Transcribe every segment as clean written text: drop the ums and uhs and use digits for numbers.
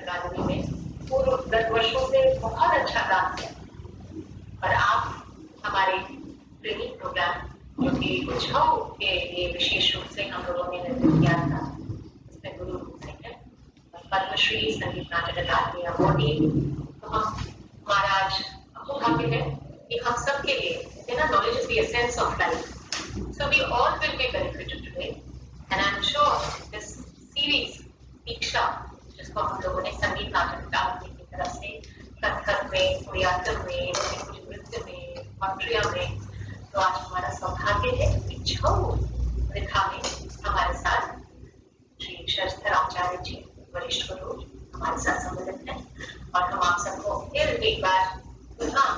अकादमी में पूर्व 10 वर्षों से बहुत अच्छा काम किया और आप हमारे ट्रेनिंग प्रोग्राम जो कि छाओ के लिए विशेष रूप से हम लोगों ने निर्मित किया था, इसमें गुरु सिंह पद्मश्री संगीत नाटक अकादमी अवॉर्डी, तो हम महाराज भाग्य है कि हम सब के लिए knowledge is the essence of life, so we all will be benefited today and I'm sure this series दीक्षा जिसको हम लोगों ने संगीत नाटक अकादमी की तरफ से कथक में, कुरियाटम में, कुछ नृत्य में, पट्रिया में, तो आज हमारा सौभाग्य है कि छऊ विधा में हमारे साथ श्री शरस्थर आचार्य जी वरिष्ठ गुरु हमारे साथ सम्मिलित हैं और हम आप सबको फिर एक बार पुनः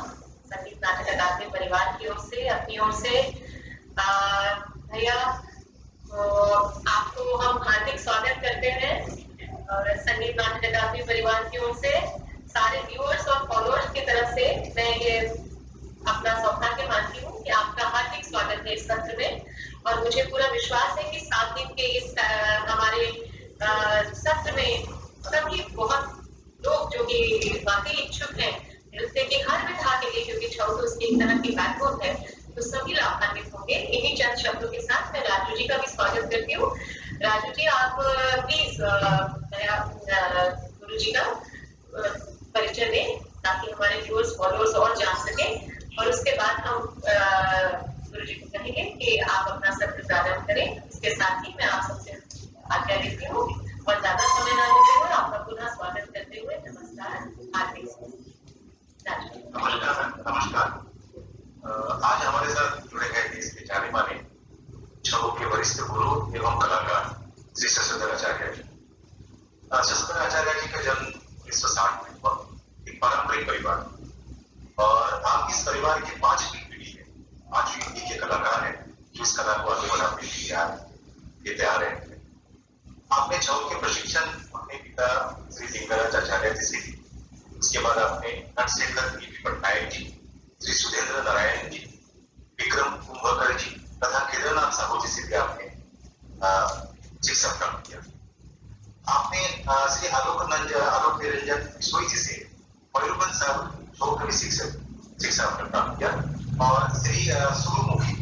संगीत नाटक अकादमी परिवार की ओर से, अपनी ओर से भैया आपको हम हार्दिक स्वागत करते हैं और संगीत नाटक अकादमी परिवार की ओर से सारे व्यूअर्स और फॉलोअर्स की तरफ से मैं ये अपना सौभाग्य मानती हूँ कि आपका हार्दिक स्वागत है इस सत्र में और मुझे पूरा विश्वास है कि 7 दिन के इस हमारे सत्र में सभी बहुत लोग जो कि वाकई इच्छुक हैं नृत्य के हर विधा के लिए, क्योंकि छऊ तो उसकी एक तरह की बैकबोन है, तो सभी लाभान्वित होंगे। इन्हीं चंद शब्दों के साथ मैं राजू जी का भी स्वागत करती हूँ। राजू जी आप प्लीज गुरु जी का परिचय दें ताकि हमारे व्यूअर्स फॉलोअर्स और जान सके और उसके बाद हम गुरु जी को कहेंगे कि आप अपना सत्र प्रारंभ करें। इसके साथ ही मैं आप सबसे आज्ञा लेती हूँ और ज्यादा समय ना लेते हुए आपका पुनः स्वागत करते हुए नमस्कार। हार्दिक नमस्कार। आज हमारे साथ जुड़े हैं देश के जाने माने छऊ के वरिष्ठ गुरु एवं कलाकार श्री शशधर आचार्य जी। शशधर आचार्य जी का जन्म 1960 में हुआ, एक पारंपरिक परिवार और आप इस परिवार की 5वीं पीढ़ी है, 5वीं पीढ़ी के कलाकार हैं जो इस कला को आगे बढ़ाने के लिए तैयार है। आपने छऊ के प्रशिक्षण अपने पिता श्री लिंगराज आचार्य जी से, उसके बाद आपने नटशेखर पटनायक जी, श्री सुधेंद्र नारायण जी, विक्रम कुंभकर जी तथा केदारनाथ साहू जी से भी आपने शिक्षा प्राप्त किया। आपने श्री आलोक निरंजन बिश्नोई जी से मयूरभंज साहब छऊ के शिक्षा प्राप्त किया और श्री सूर्यमुखी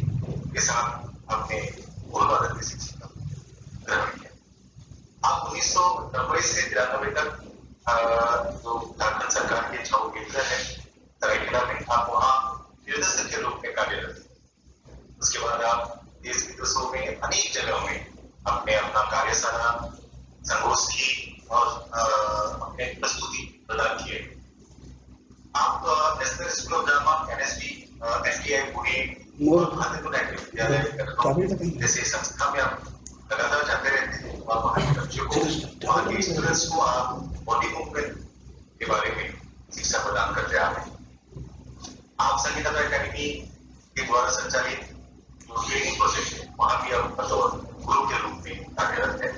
के साथ आपने मूलवादन की शिक्षा ग्रहण किया। आप 1990 से 93 तक जो झारखंड सरकार के छऊ केंद्र है सरायकेला में, आप वहाँ निर्देशक के रूप में कार्यरत थे। उसके बाद आप देश विदेशों में अनेक जगहों में अपने अपना कार्यशाला, संगोष्ठी और अपने प्रस्तुति प्रदान किए। आप national school of drama, NSD, FTI Pune और भारतीय नाट्य विद्यालय जैसे संस्था में आप लगातार जाते रहते हैं और वहाँ के बच्चों को, वहाँ के स्टूडेंट्स को आप बॉडी मूवमेंट के बारे में शिक्षा प्रदान करते आ रहे हैं। आप संगीत अकादमी के द्वारा संचालित जो ट्रेनिंग प्रोसेस है वहाँ भी आप गुरु के रूप में कार्यरत है।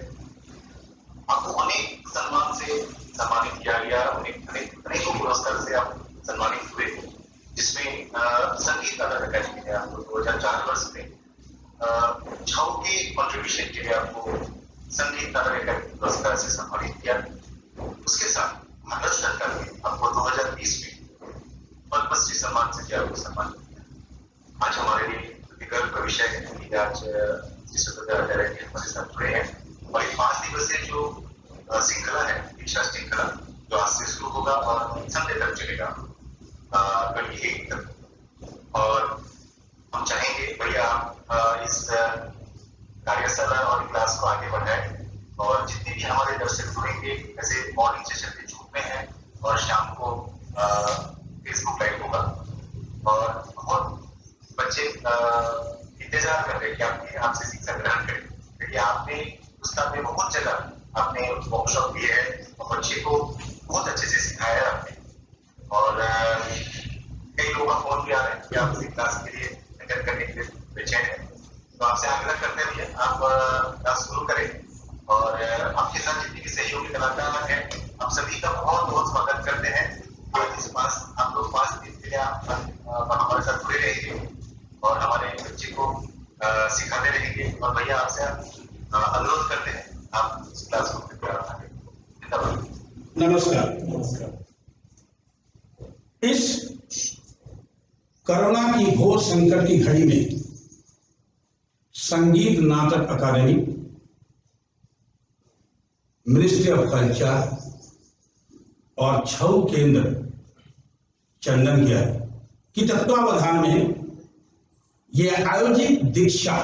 आपको अनेक सम्मान से सम्मानित किया गया, अनेकों पुरस्कार से आप सम्मानित हुए, जिसमें संगीत अकादमी ने आपको 2004 वर्ष में छऊ के कंट्रीब्यूशन के लिए आपको संगीत अकादमी पुरस्कार से सम्मानित किया। उसके साथ भारत सरकार ने आपको 2020 में पद्मश्री सम्मान से आपको सम्मानित किया। आज हमारे लिए गर्व का विषय है कि आज श्री शशधर आचार्य जी हमारे साथ जुड़े हैं और 5 दिवसीय जो श्रृंखला है, दीक्षा श्रृंखला, जो आज से शुरू होगा और संडे तक चलेगा 28 तक। और हम चाहेंगे भैया आप इस कार्यशाला और क्लास को आगे बढ़ाएं और जितने भी हमारे दर्शक जुड़ेंगे, ऐसे मॉर्निंग सेशन में जूम में है और शाम को फेसबुक लाइव होगा और बहुत बच्चे इंतजार कर रहे हैं कि आपसे शिक्षा ग्रहण करें, क्योंकि आपने उसका में बहुत जगह आपने वर्कशॉप दिए है और बच्चे को बहुत अच्छे से सिखाया है आपने। और कई लोगों का फोन भी आ रहा है कि आप इस क्लास के लिए अटेंड करने के लिए बेचैन है, तो आपसे आग्रह करते हुए आप क्लास शुरू करें और आपके साथ जितने भी सहयोगी कलाकार हैं आप सभी का बहुत बहुत स्वागत करते हैं। आज इस पास आप लोग 5 दिन के लिए हमारे साथ जुड़े रहेंगे और हमारे बच्चे को सिखाते रहेंगे और भैया आपसे अनुरोध करते हैं आप इस क्लास को धन्यवाद। नमस्कार। इस कोरोना की घोर संकट की घड़ी में संगीत नाटक अकादमी, मिनिस्ट्री ऑफ कल्चर और छऊ केंद्र चंदन की तत्वावधान में यह आयोजित दीक्षा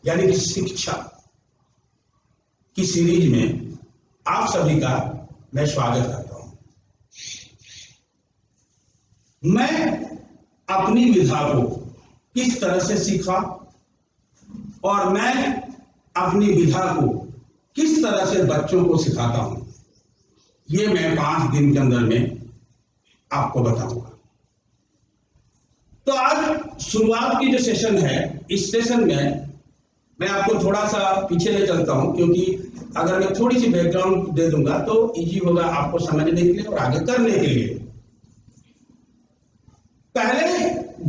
यानी कि शिक्षा की सीरीज में आप सभी का मैं स्वागत करता हूं। मैं अपनी विधा को किस तरह से सीखा और मैं अपनी विधा को किस तरह से बच्चों को सिखाता हूं, ये मैं 5 दिन के अंदर में आपको बताऊंगा। तो आज शुरुआत की जो सेशन है, इस सेशन में मैं आपको थोड़ा सा पीछे ले चलता हूं, क्योंकि अगर मैं थोड़ी सी बैकग्राउंड दे दूंगा तो इजी होगा आपको समझने के लिए और आगे करने के लिए। पहले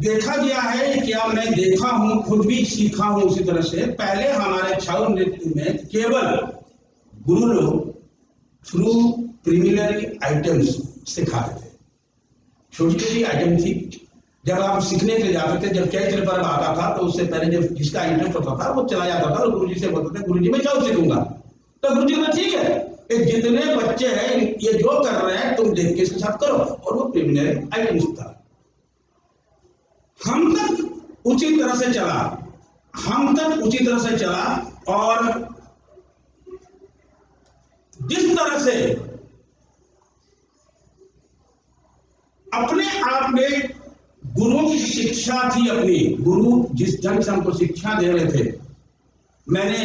देखा गया है, क्या मैं देखा हूं, खुद भी सीखा हूं उसी तरह से। पहले हमारे छऊ नृत्य में केवल गुरु लोग थ्रू प्रीलिमिनरी आइटम्स सिखाते थे। छोटी छोटी आइटम थी। जब आप सीखने के लिए जाते थे, जब चैत्र पर्व आता था तो उससे पहले जब जिसका इंटरेस्ट होता था वो चला जाता था और गुरुजी से बोलते थे, गुरुजी मैं छऊ सीखूंगा। तो गुरुजी ने ठीक है, ये जितने बच्चे हैं ये जो कर रहे हैं तुम देख के इसके साथ करो, और वो प्रीलिमिनरी आइटम्स था। हम तक उसी तरह से चला और जिस तरह से अपने आप में गुरुओं की शिक्षा थी, अपनी गुरु जिस ढंग से हमको शिक्षा दे रहे थे, मैंने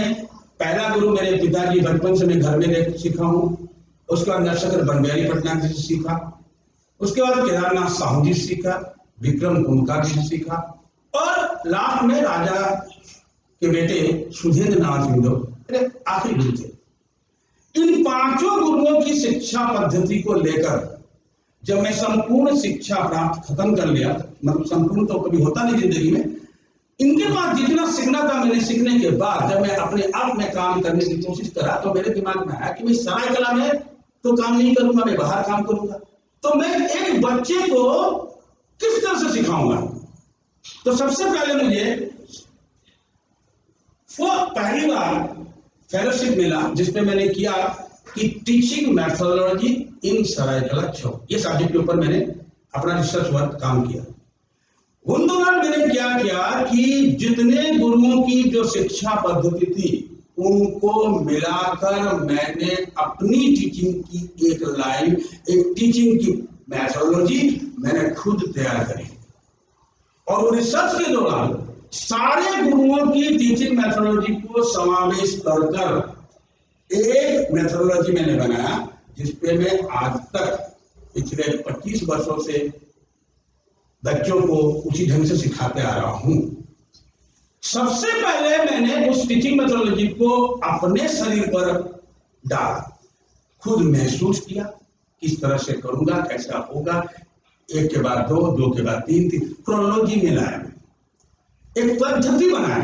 पहला गुरु मेरे पिताजी बचपन से मैं घर में सीखा हूं। उसके बाद नरशंकर बनबेरी पटनायक जी से सीखा, उसके बाद केदारनाथ साहू जी से सीखा, विक्रम कुमकार जी से सीखा, और लास्ट में राजा के बेटे सुधींद्र नाथ सिंह मेरे आखिरी गुरु थे। इन 5 गुरुओं की शिक्षा पद्धति को लेकर जब मैं संपूर्ण शिक्षा प्राप्त खत्म कर लिया, मतलब संपूर्ण तो कभी होता नहीं जिंदगी में, इनके बाद जितना सीखना था मैंने सीखने के बाद जब मैं अपने आप में काम करने की कोशिश करा तो मेरे दिमाग में आया कि मैं सरायकला में तो काम नहीं करूंगा, मैं बाहर काम करूंगा। तो मैं एक बच्चे को किस तरह से सिखाऊंगा। तो सबसे पहले मुझे पहली बार फेलोशिप मिला जिसपे मैंने किया कि टीचिंग मैथोडोलॉजी इन सरायकला छऊ, ये सब्जेक्ट के ऊपर मैंने अपना रिसर्च वर्क काम किया। उन दौरान मैंने क्या किया कि जितने गुरुओं की जो शिक्षा पद्धति थी उनको मिलाकर मैंने अपनी टीचिंग की एक लाइन, एक टीचिंग की मैथोडोलॉजी मैंने खुद तैयार करी। और वो रिसर्च के दौरान सारे गुरुओं की टीचिंग मैथोडोलॉजी को समावेश कर एक मेथोडोलॉजी मैंने बनाया, जिसपे मैं आज तक पिछले 25 वर्षों से बच्चों को उसी ढंग से सिखाते आ रहा हूं। सबसे पहले मैंने उस टीचिंग मेथोडोलॉजी को अपने शरीर पर डाला, खुद महसूस किया किस तरह से करूंगा, कैसा होगा। 1 के बाद 2, 2 के बाद 3, क्रोनोलॉजी में लाया, एक पद्धति बनाया।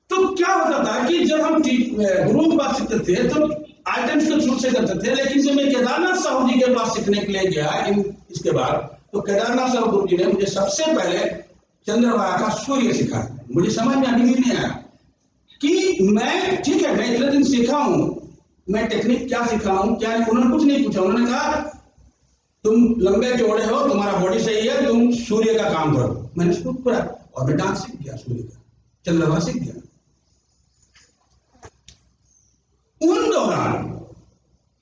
तो क्या होता था कि जब हम गुरुओं के पास सीखते थे तो आइटम्स को छूट से करते थे, लेकिन जब मैं केदारनाथ साहू जी के पास सीखने के लिए गया इसके बाद, तो केदारनाथ साहू गुरु जी ने मुझे सबसे पहले चंद्रभागा का सूर्य सिखाया। मुझे समझ में अभी भी नहीं आया कि मैं ठीक है, मैं इतने दिन सीखा हूं, मैं टेक्निक क्या सीखा हूं क्या नहीं। उन्होंने कुछ नहीं पूछा, उन्होंने कहा तुम लंबे चौड़े हो, तुम्हारा बॉडी सही है, तुम सूर्य का काम करो। मैंने उसको पूरा और मैं डांस सीख गया, सूर्य का चंद्रभागा सीख गया। उन दौरान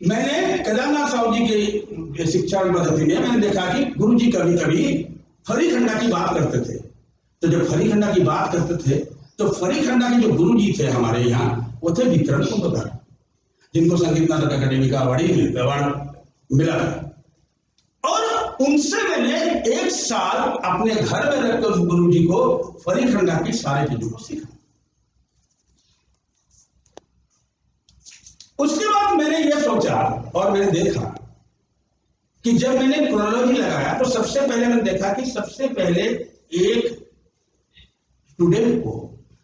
मैंने केदारनाथ साहू जी के शिक्षा पद्धति में मैंने देखा कि गुरु जी कभी कभी फरीखंडा की बात करते थे। तो जब फरीखंडा की बात करते थे तो फरीखंडा के जो गुरु जी थे हमारे यहाँ, वो थे विक्रम कुमकार, जिनको संगीत नाटक अकादमी का अवार्ड मिला था। और उनसे मैंने 1 साल अपने घर में रखकर उस गुरु जी को फरीखंडा की सारी चीजों को सीखा। उसके बाद मैंने यह सोचा और मैंने देखा कि जब मैंने क्रोनोलॉजी लगाया तो सबसे पहले मैंने देखा कि सबसे पहले एक स्टूडेंट को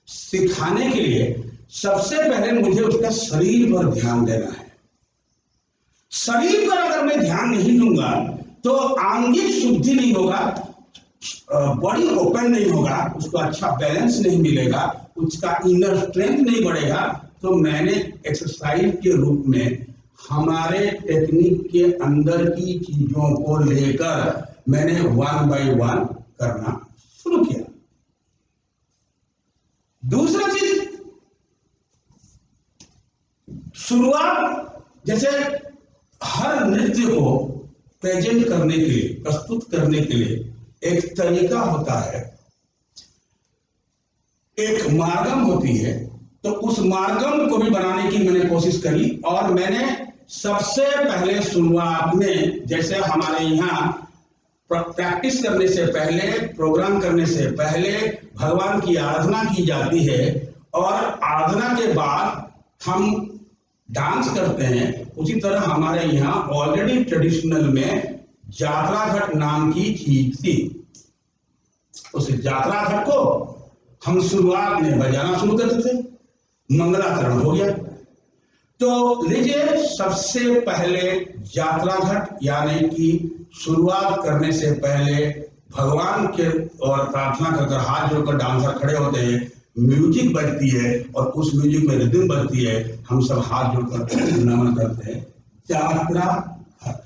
सिखाने के लिए सबसे पहले मुझे उसका शरीर पर ध्यान देना है। शरीर पर अगर मैं ध्यान नहीं दूंगा तो आंगिक शुद्धि नहीं होगा, बॉडी ओपन नहीं होगा, उसको अच्छा बैलेंस नहीं मिलेगा, उसका इनर स्ट्रेंथ नहीं बढ़ेगा। तो मैंने एक्सरसाइज के रूप में हमारे टेक्निक के अंदर की चीजों को लेकर मैंने 1 by 1 करना शुरू किया। दूसरा चीज, शुरुआत, जैसे हर नृत्य को प्रेजेंट करने के लिए, प्रस्तुत करने के लिए एक तरीका होता है, एक मार्गम होती है। तो उस मार्गम को भी बनाने की मैंने कोशिश करी और मैंने सबसे पहले शुरुआत में, जैसे हमारे यहाँ प्रैक्टिस करने से पहले, प्रोग्राम करने से पहले भगवान की आराधना की जाती है और आराधना के बाद हम डांस करते हैं, उसी तरह हमारे यहाँ ऑलरेडी ट्रेडिशनल में जात्रा घट नाम की चीज थी। उस जात्रा घट को हम शुरुआत में बजाना शुरू करते थे, मंगलाचरण हो गया। तो लीजिए, सबसे पहले जात्रा घट यानी कि शुरुआत करने से पहले भगवान के और प्रार्थना कर हाथ जोड़कर डांसर खड़े होते हैं, म्यूजिक बजती है और उस म्यूजिक में रिदम बजती है, हम सब हाथ जोड़कर नमन करते हैं। जात्रा घट।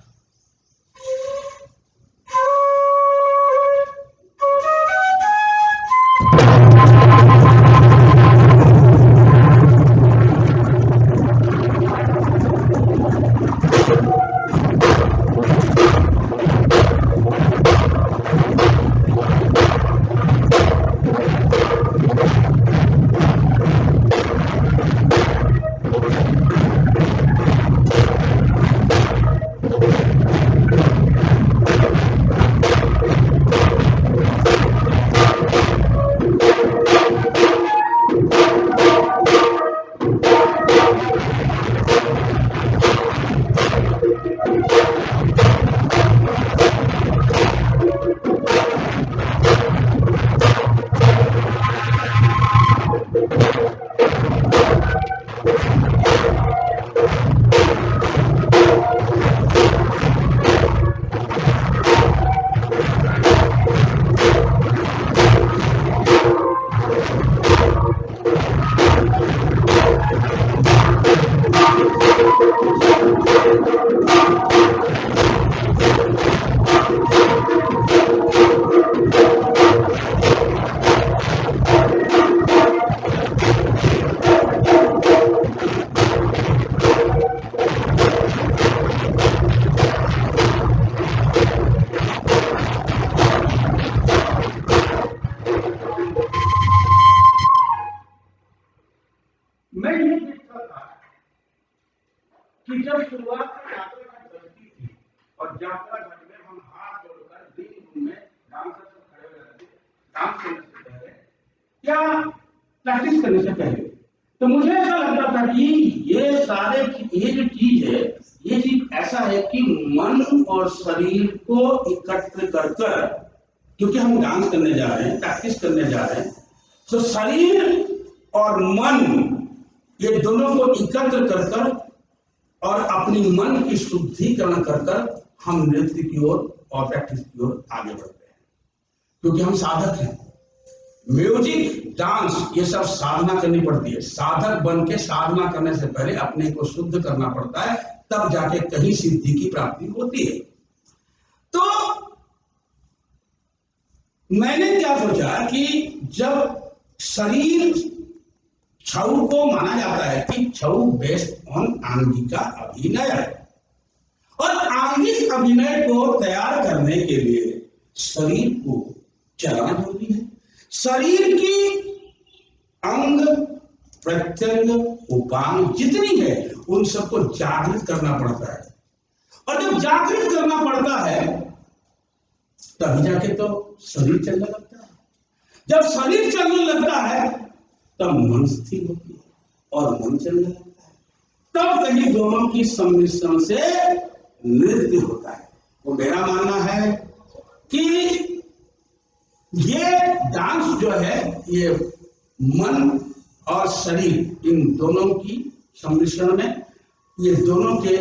मैं ये देखता था कि जब शुरुआत में यात्रा घट चलती थी और यात्रा घट में हम हाथ जोड़कर दिन में डांसर सब खड़े हो जाते थे, डांस करने से पहले या प्रैक्टिस करने से पहले, तो मुझे ऐसा लगता था कि ये जो चीज है, ये चीज ऐसा है कि मन और शरीर को एकत्र कर, क्योंकि हम डांस करने जा रहे हैं, प्रैक्टिस करने जा रहे हैं, तो शरीर और मन ये दोनों को एकत्र कर और अपनी मन की शुद्धिकरण कर हम नृत्य की ओर और प्रैक्टिस की ओर आगे बढ़ते हैं, क्योंकि हम साधक हैं। म्यूजिक, डांस, ये सब साधना करनी पड़ती है। साधक बन के साधना करने से पहले अपने को शुद्ध करना पड़ता है, तब जाके कहीं सिद्धि की प्राप्ति होती है। तो मैंने क्या सोचा कि जब शरीर, छऊ को माना जाता है कि छऊ बेस्ड ऑन आंगिका अभिनय है और आंगिक अभिनय को तैयार करने के लिए शरीर को चलाना जरूरी है। शरीर की अंग प्रत्यंग उपांग जितनी है उन सबको जागृत करना पड़ता है, और जब जागृत करना पड़ता है तभी जाके तो शरीर चलने लगता है। जब शरीर चलने लगता है तब मन स्थिर होती है और मन चलने लगता है, तब कहीं दोनों की सम्मिश्रण से नृत्य होता है। तो मेरा मानना है कि ये डांस जो है, ये मन और शरीर इन दोनों की सम्मिश्रण में, ये दोनों के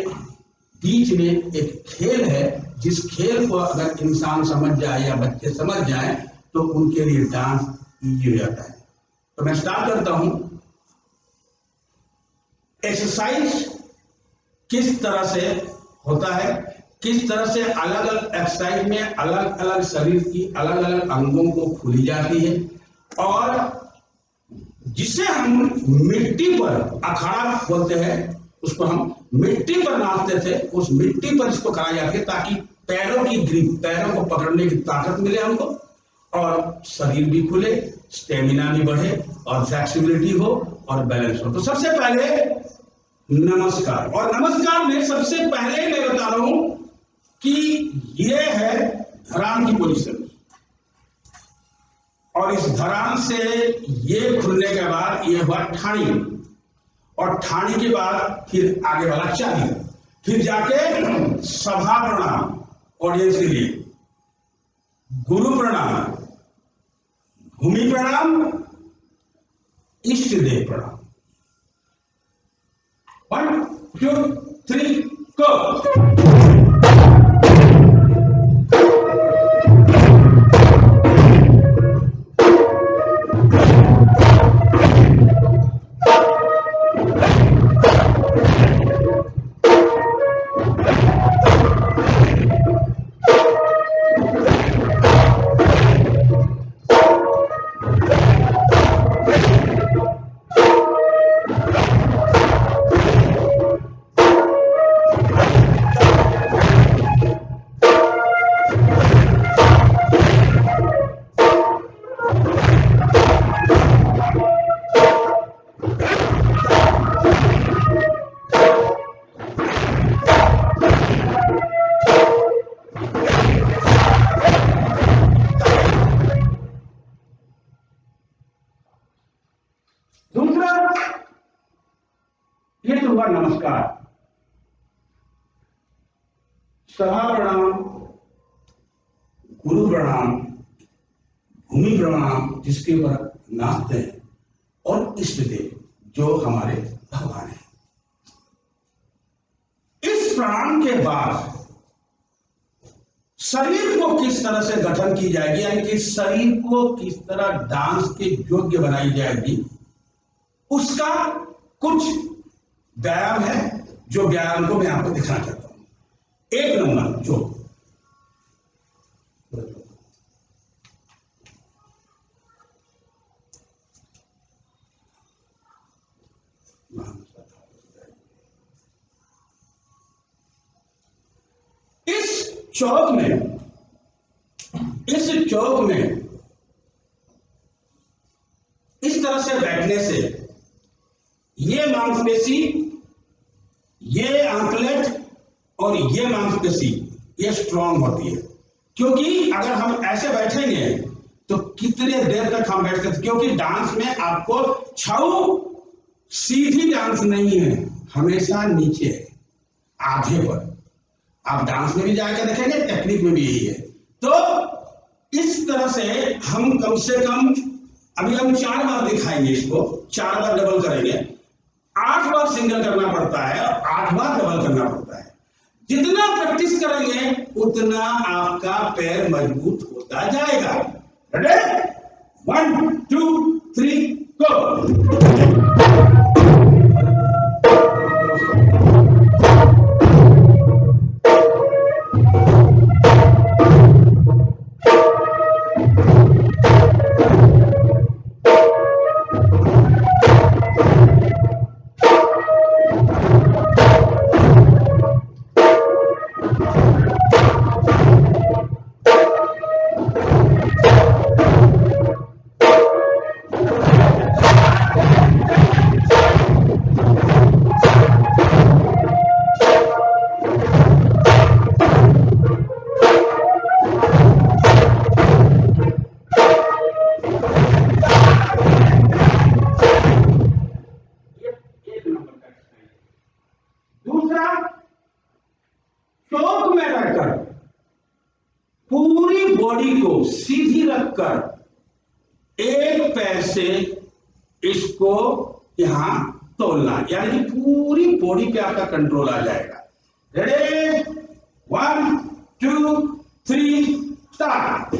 बीच में एक खेल है, जिस खेल को अगर इंसान समझ जाए या बच्चे समझ जाए तो उनके लिए डांस इजी हो जाता है। तो मैं स्टार्ट करता हूं। एक्सरसाइज किस तरह से होता है, किस तरह से अलग अलग एक्सरसाइज में अलग अलग शरीर की अलग अलग अंगों को खुली जाती है, और जिसे हम मिट्टी पर अखाड़ा बोलते हैं, उसको हम मिट्टी पर नाचते थे, उस मिट्टी पर इसको कराई जाती है ताकि पैरों की ग्रिप, पैरों को पकड़ने की ताकत मिले हमको, और शरीर भी खुले, स्टेमिना भी बढ़े, और फ्लेक्सिबिलिटी हो और बैलेंस हो। तो सबसे पहले नमस्कार, और नमस्कार में सबसे पहले मैं बता रहा हूं कि ये है धरान की पोजीशन, और इस धरान से ये खुलने के बाद ये हुआ ठाणी, और ठाणी के बाद फिर आगे वाला चाली, फिर जाके सभा प्रणाम ऑडियंस के लिए, गुरु प्रणाम, भूमि प्रणाम, इष्ट देव प्रणाम। 1 2 3 गो। ये तो हुआ नमस्कार, सभा प्रणाम, गुरु प्रणाम, भूमि प्रणाम जिसके ऊपर नाचते हैं, और इष्ट देव जो हमारे भगवान है। इस प्रणाम के बाद शरीर को किस तरह से गठन की जाएगी, यानी कि शरीर को किस तरह डांस के योग्य बनाई जाएगी, उसका कुछ व्यायाम है, जो व्यायाम को मैं आपको दिखाना चाहता हूं। 1 नंबर जो इस चौक में इस तरह से बैठने से ये मांसपेशी, ये आंकलेट और ये मांसपेशी ये स्ट्रांग होती है। क्योंकि अगर हम ऐसे बैठेंगे तो कितने देर तक हम बैठ सकते, क्योंकि डांस में आपको छऊ सीधी डांस नहीं है, हमेशा नीचे है, आधे पर। आप डांस में भी जाकर देखेंगे, टेक्निक में भी यही है। तो इस तरह से हम कम से कम, अभी हम 4 बार दिखाएंगे, इसको 4 बार डबल करेंगे, 8 बार सिंगल करना पड़ता है और 8 बार डबल करना पड़ता है। जितना प्रैक्टिस करेंगे उतना आपका पैर मजबूत होता जाएगा। रेडी? 1 2 3 गो। चौक में रहकर पूरी बॉडी को सीधी रखकर एक पैर से इसको यहां तोलना, यानी कि पूरी बॉडी पे आपका कंट्रोल आ जाएगा। Ready 1 2 3 start.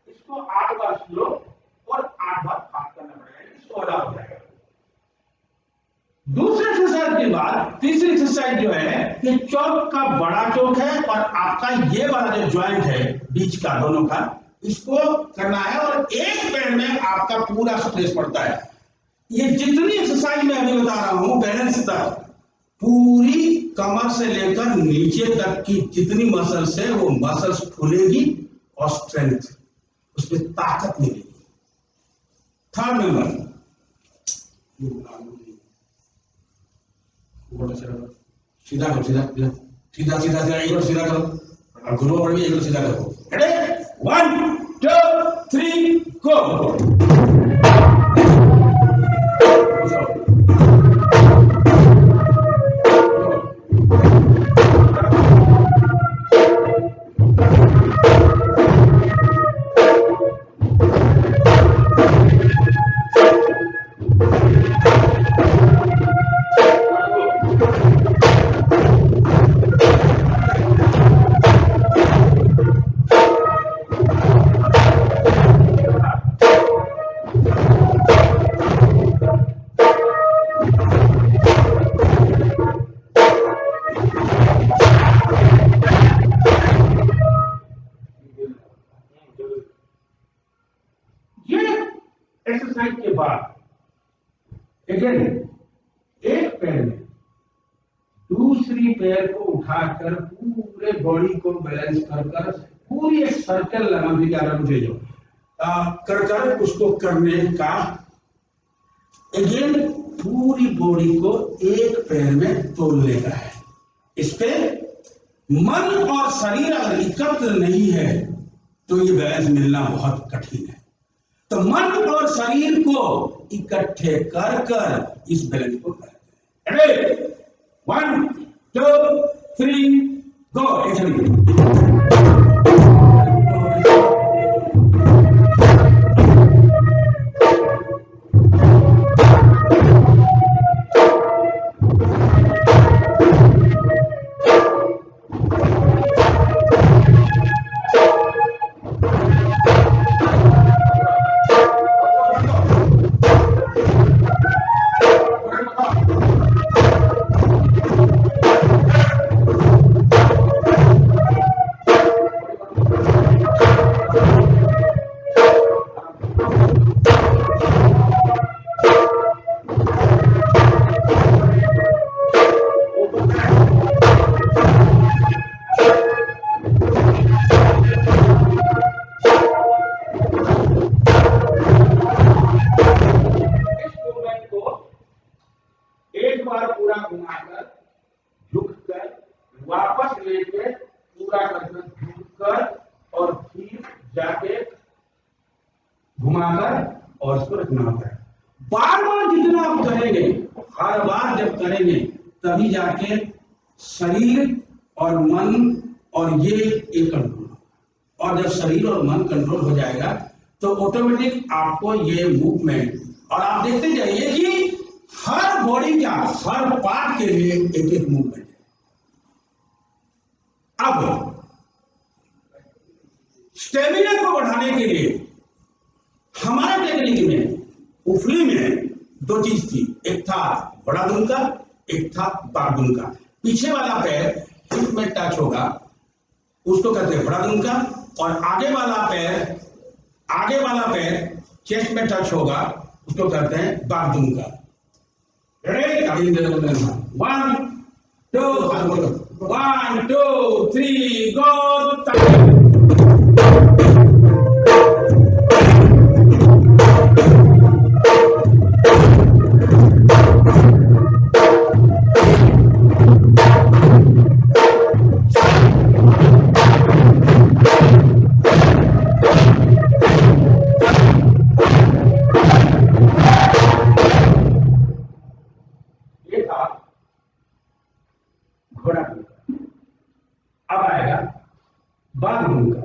इसको 8 बार स्लो और 8 बार फास्ट करना पड़ेगा, 16 हो जाएगा। दूसरे एक्सरसाइज के बाद तीसरी एक्सरसाइज जो है, ये चौक का बड़ा चौक है और आपका ये वाला जो ज्वाइंट है बीच का दोनों का, इसको करना है और एक पैर में आपका पूरा स्ट्रेस पड़ता है। ये जितनी एक्सरसाइज मैं अभी बता रहा हूं बैलेंस तक, पूरी कमर से लेकर नीचे तक की जितनी मसल्स है वो मसल्स खुलेगी और स्ट्रेंथ, उसमें ताकत मिलेगी। थर्ड नंबर, सीधा करो, सीधा सीधा सीधा सीधा सीधा, एक बार सीधा करो और घुलो पर भी एक बार सीधा करो। रेडी 1 2 3 गो। एक्सरसाइज के बाद अगेन एक पैर में दूसरी पैर को उठाकर पूरे बॉडी को बैलेंस कर पूरी एक सर्कल लगाना मुझे जो कर उसको करने का, अगेन पूरी बॉडी को एक पैर में तोड़ने का है। इस पे मन और शरीर अगर एकत्र नहीं है तो ये बैलेंस मिलना बहुत कठिन है। तो मन और शरीर को इकट्ठे कर इस बैलेंस को करते हैं। रेडी 1 2 3 गो। पूरा घुमाकर झुककर वापस लेके पूरा करके झुककर और फिर जाके घुमाकर और इसको रखना होता है। बार बार जितना आप करेंगे, हर बार जब करेंगे तभी जाके शरीर और मन और ये एक कंट्रोल, और जब शरीर और मन कंट्रोल हो जाएगा तो ऑटोमेटिक आपको ये मूवमेंट, और आप देखते जाइए कि हर बॉडी का हर पार्ट के लिए एक एक मूवमेंट है। अब स्टेमिना को बढ़ाने के लिए हमारे टेक्निक में उफली में दो चीज थी, एक था बड़ा दुमका, एक था बाग दुमका। पीछे वाला पैर हिप में टच होगा उसको कहते हैं बड़ा दुमका, और आगे वाला पैर चेस्ट में टच होगा उसको कहते हैं बाग दुमका। रेडी, अभी मेरे को देना 1 2 हाथ बोलो 1 2 3 गो। ये था घोड़ा घूम का। अब आएगा बाघ घूम का।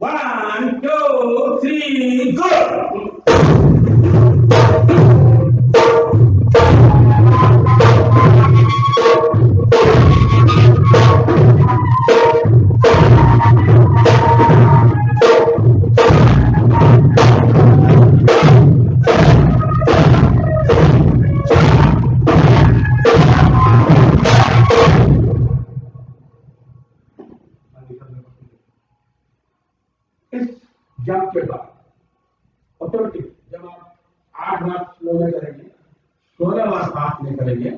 One two three go. इस जंप के बाद ऑटोमेटिक जब आप 8 बार स्लो में करेंगे, 16 बार फास्ट में करेंगे,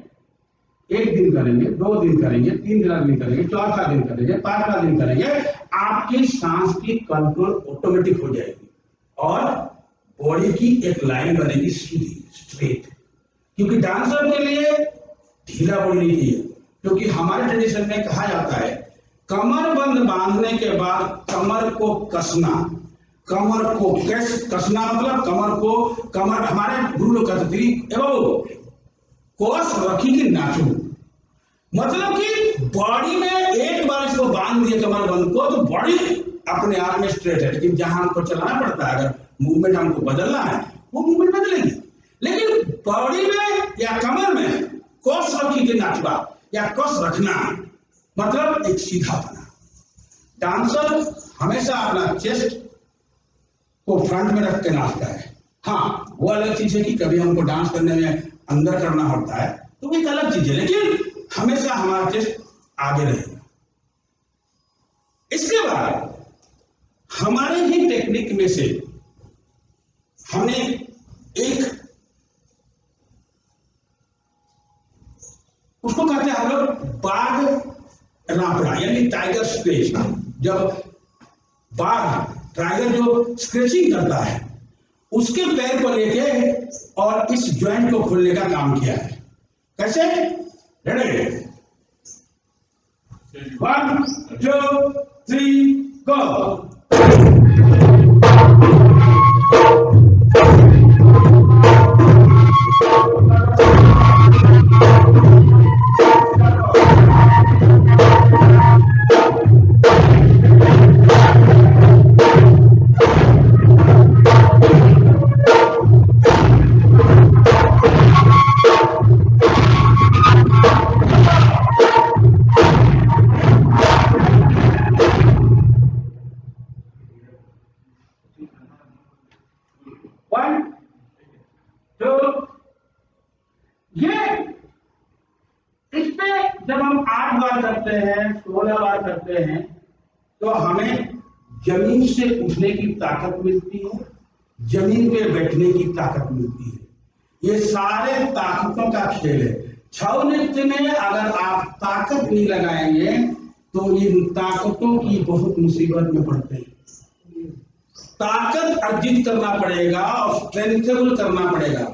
एक दिन करेंगे, 2 दिन करेंगे, 3 दिन करेंगे, चौथा दिन करेंगे, 5वां दिन करेंगे, आपकी सांस की कंट्रोल ऑटोमेटिक हो जाएगी और बॉडी की एक लाइन बनेगी सीधी स्ट्रेट। क्योंकि डांसर के लिए ढीला बॉडी नहीं चाहिए, क्योंकि हमारे ट्रेडिशन में कहा जाता है कमर बंद बांधने के बाद कमर को कसना। कमर को कसना मतलब कमर हमारे गुरु लोग कहते थे कोस रखी कि नाचू, मतलब कि बॉडी में एक बार इसको बांध दिए कमर बंद को तो बॉडी अपने आप में स्ट्रेट है। लेकिन जहां हमको चलाना पड़ता है, अगर मूवमेंट हमको बदलना है वो मूवमेंट बदलेगी। लेकिन बॉडी में या कमर में कोस रखी कि नाचवा या कोस रखना मतलब एक सीधा बना। डांसर हमेशा अपना चेस्ट को फ्रंट में रख के नाचता है। हाँ, वो अलग चीज है कि कभी हमको डांस करने में अंदर करना होता है तो वो एक अलग चीज है, लेकिन हमेशा हमारा चेस्ट आगे रहेगा। इसके बाद हमारे ही टेक्निक में से हमने एक उसको कहते हैं हम लोग बाघ रापड़ा यानी टाइगर स्क्रेच। जब बाघ टाइगर जो स्क्रेचिंग करता है उसके पैर को लेके और इस ज्वाइंट को खोलने का काम किया है। कैसे? रेडी 1 2 3 गो। जब हम 8 बार करते हैं, 16 बार करते हैं तो हमें जमीन से उठने की ताकत मिलती है, जमीन पे बैठने की ताकत मिलती है। ये सारे ताकतों का खेल है। छऊ नृत्य में अगर आप ताकत नहीं लगाएंगे तो इन ताकतों की बहुत मुसीबत में पड़ते हैं। ताकत अर्जित करना पड़ेगा और स्ट्रेंथेबल करना पड़ेगा।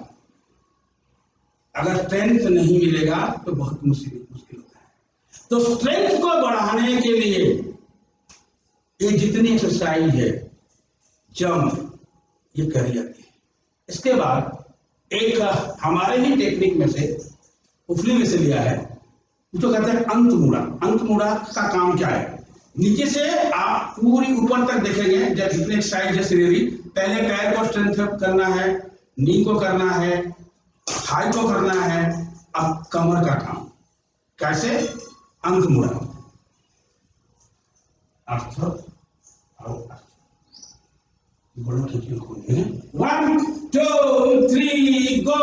अगर स्ट्रेंथ नहीं मिलेगा तो बहुत मुश्किल होता है। तो स्ट्रेंथ को बढ़ाने के लिए ये जितनी एक्सरसाइज है, जंप, ये करी जाती है। इसके बाद एक हमारे ही टेक्निक में से उफली में से लिया है, उसको कहते हैं अंतमुड़ा। अंतमुड़ा का काम क्या है? नीचे से आप पूरी ऊपर तक देखेंगे, जब जितने एक्सरसाइज है शरीर, पहले पैर को स्ट्रेंथ करना है, नी को करना है, थाई को करना है, अब कमर का काम। कैसे? अंतमुड़ा। बड़ा खींचने खोलते हैं। 1 2 3 गो।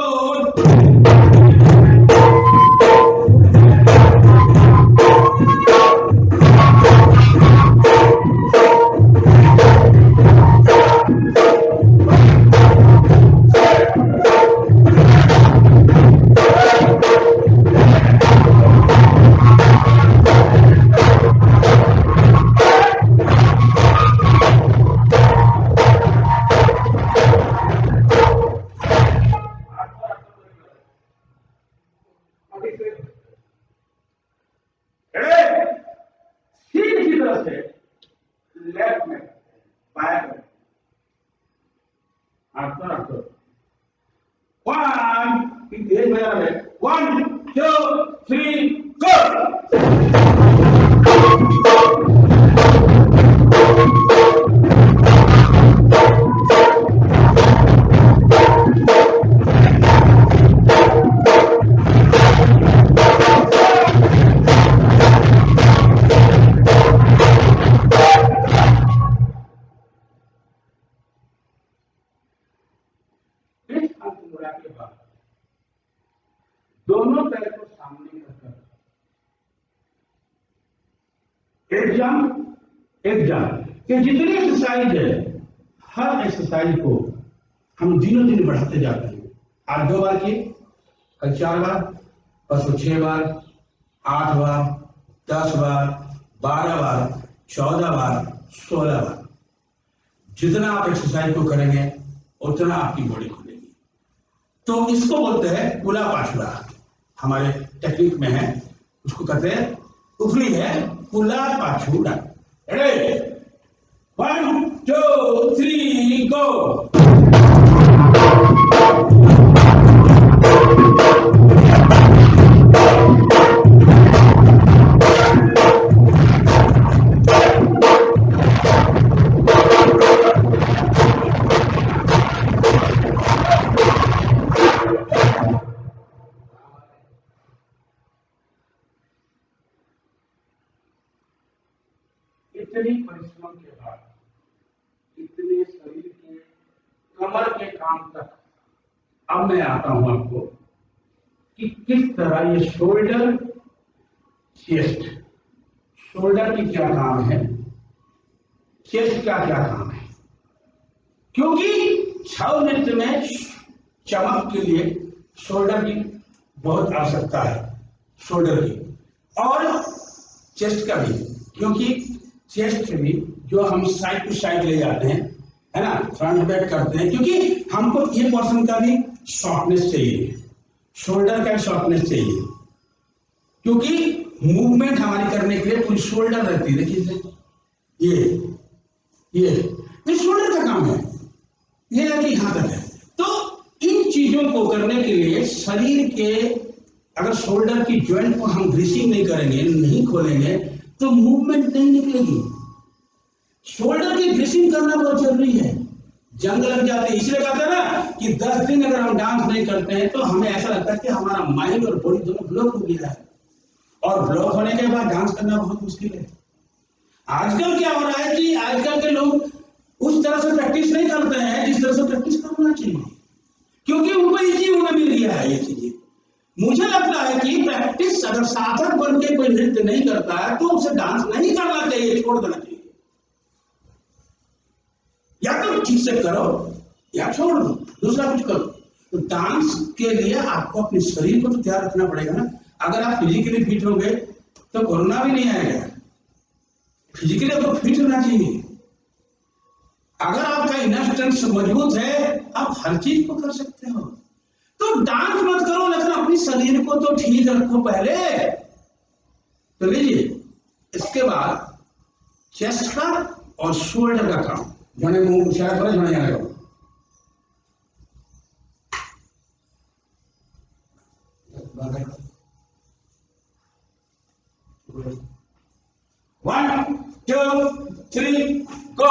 एक जंप। ये जितनी एक्सरसाइज है, हर एक्सरसाइज को हम दिनों दिन बढ़ाते जाते हैं। आज 2 बार किए, कल 4 बार, परसों 6 बार, 8 बार, 10 बार, 12 बार, 14 बार, 16 बार। जितना आप एक्सरसाइज को करेंगे उतना आपकी बॉडी खुलेगी। तो इसको बोलते हैं पुला पाछुड़ा, हमारे टेक्निक में है, उसको कहते हैं उफली है पुला पाछुड़ा। रेडी, 1 2 3 गो। इतनी परिश्रम के बाद, इतने शरीर के कमर के काम तक, अब मैं आता हूं आपको कि किस तरह ये शोल्डर चेस्ट, शोल्डर की क्या काम है, चेस्ट का क्या काम है। क्योंकि छऊ नृत्य में चमक के लिए शोल्डर की बहुत आवश्यकता है, शोल्डर की और चेस्ट का भी। क्योंकि चेस्ट भी जो हम साइड टू साइड ले जाते हैं, है ना, फ्रंट बैक करते हैं, क्योंकि हमको ये पोर्शन का भी शॉर्टनेस चाहिए, शोल्डर का शॉर्टनेस चाहिए। क्योंकि मूवमेंट हमारी करने के लिए पूरी शोल्डर रहती है। देखिए ये शोल्डर का काम है, ये लेके यहां तक है। तो इन चीजों को करने के लिए शरीर के, अगर शोल्डर की ज्वाइंट को हम ग्रीसिंग नहीं करेंगे, नहीं खोलेंगे, तो मूवमेंट नहीं निकलेगी। शोल्डर की ग्रीसिंग करना बहुत जरूरी है, जंग लग जाते हैं। इसलिए कहते हैं ना कि 10 दिन अगर हम डांस नहीं करते हैं तो हमें ऐसा लगता है कि हमारा माइंड और बॉडी दोनों ब्लॉक हो गया है, और ब्लॉक होने के बाद डांस करना बहुत मुश्किल है। आजकल क्या हो रहा है कि आजकल के लोग उस तरह से प्रैक्टिस नहीं करते हैं जिस तरह से प्रैक्टिस करना चाहिए, क्योंकि उनको इजी होने मिल गया है ये चीजें। मुझे लगता है कि प्रैक्टिस अगर साधक बन के कोई नृत्य नहीं करता है तो उसे डांस नहीं करना चाहिए, छोड़ देना चाहिए। या तो ठीक से करो या छोड़ दो, दूसरा कुछ करो। तो डांस के लिए आपको अपने शरीर को तो तैयार रखना पड़ेगा ना। अगर आप फिजिकली फिट होंगे तो कोरोना भी नहीं आएगा। फिजिकली आपको फिट होना चाहिए। अगर आपका इनर स्ट्रेंथ मजबूत है, आप हर चीज को कर सकते हो। तो डांस मत करो, लेकिन अपने शरीर को तो ठीक रखो पहले। तो लीजिए, इसके बाद चेस्ट का और शोल्डर का काम, जने मुंह शायद थोड़ा जने जाने का। One, 2, 3, go!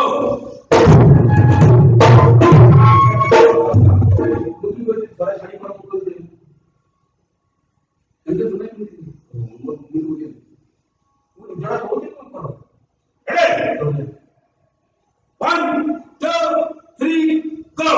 One, 2, 3, go!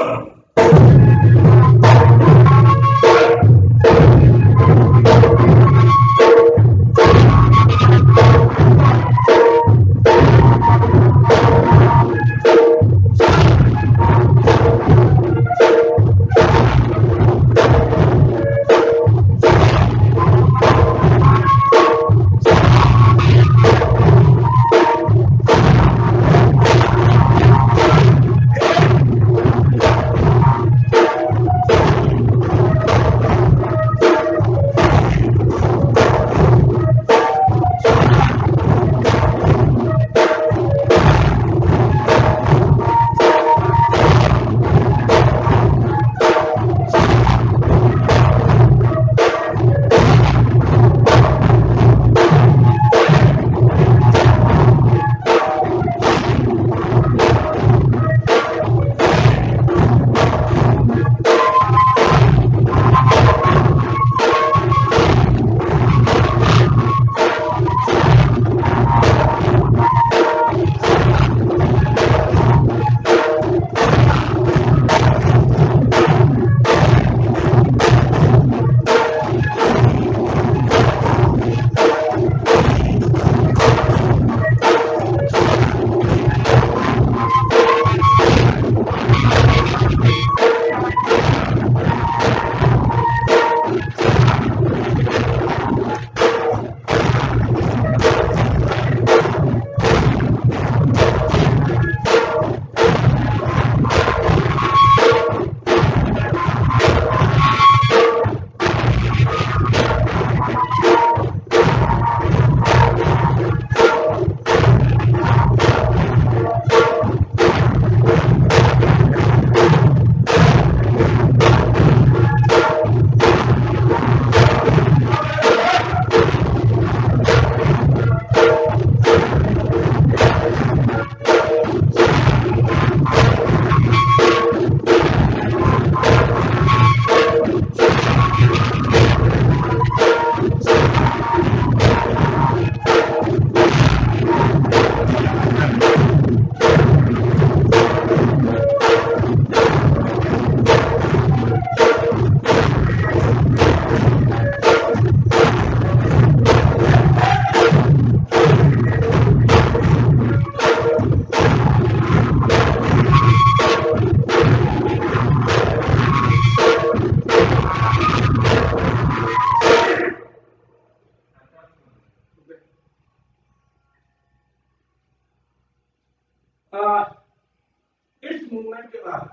इस मूवमेंट के बाद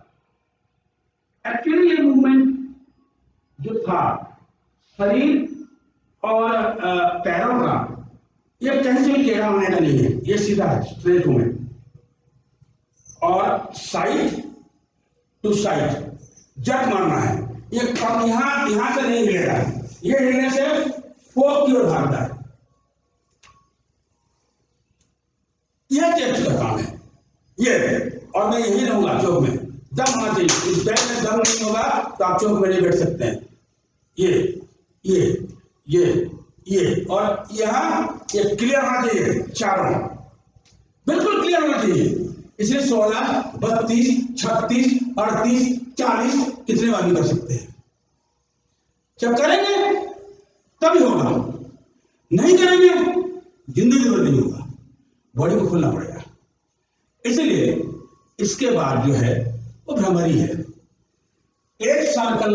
एक्चुअली ये मूवमेंट जो था शरीर और पैरों का, ये कहीं से भी टेढ़ा होने का नहीं है, ये सीधा है, स्ट्रेट मूवमेंट। और साइड टू साइड जट मारना है, ये कम यहां से नहीं हिलेगा, ये हिलने से पोक की ओर भागता है। यह चेस्ट का काम है ये। और मैं यही रहूंगा चौक में, दम होना चाहिए। इस बैग में दम नहीं होगा तो आप चौक में नहीं बैठ सकते हैं। ये और यहाँ ये क्लियर होना चाहिए, चारों बिल्कुल क्लियर होना चाहिए। इसलिए 16, 32, 36, 38, 40 कितने बार भी कर सकते हैं। जब करेंगे तभी होगा, नहीं करेंगे जिंदगी भर नहीं होगा, बॉडी को खोलना पड़ेगा। इसलिए इसके बाद जो है वो भ्रमरी है। एक सर्कल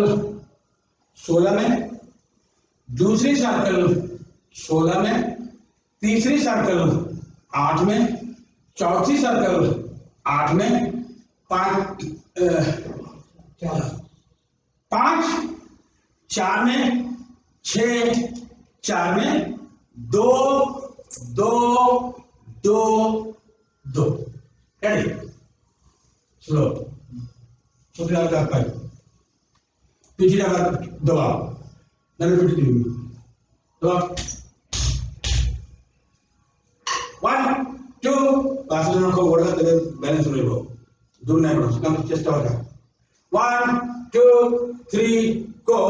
16 में, दूसरी सर्कल 16 में, तीसरी सर्कल 8 में, चौथी सर्कल 8 में, 5 4 में, 6 4 में, 2 2 2 2। रेडी, स्लो, छोटे हाथ का पैर, पिछले हाथ दबाओ, दबाओ। 1 2, पास में रखो, ओढ़ा तेरे बैलेंस हो जाएगा, दूर नहीं बढ़ो, कम चेष्टा होगा। 1 2 3 गो।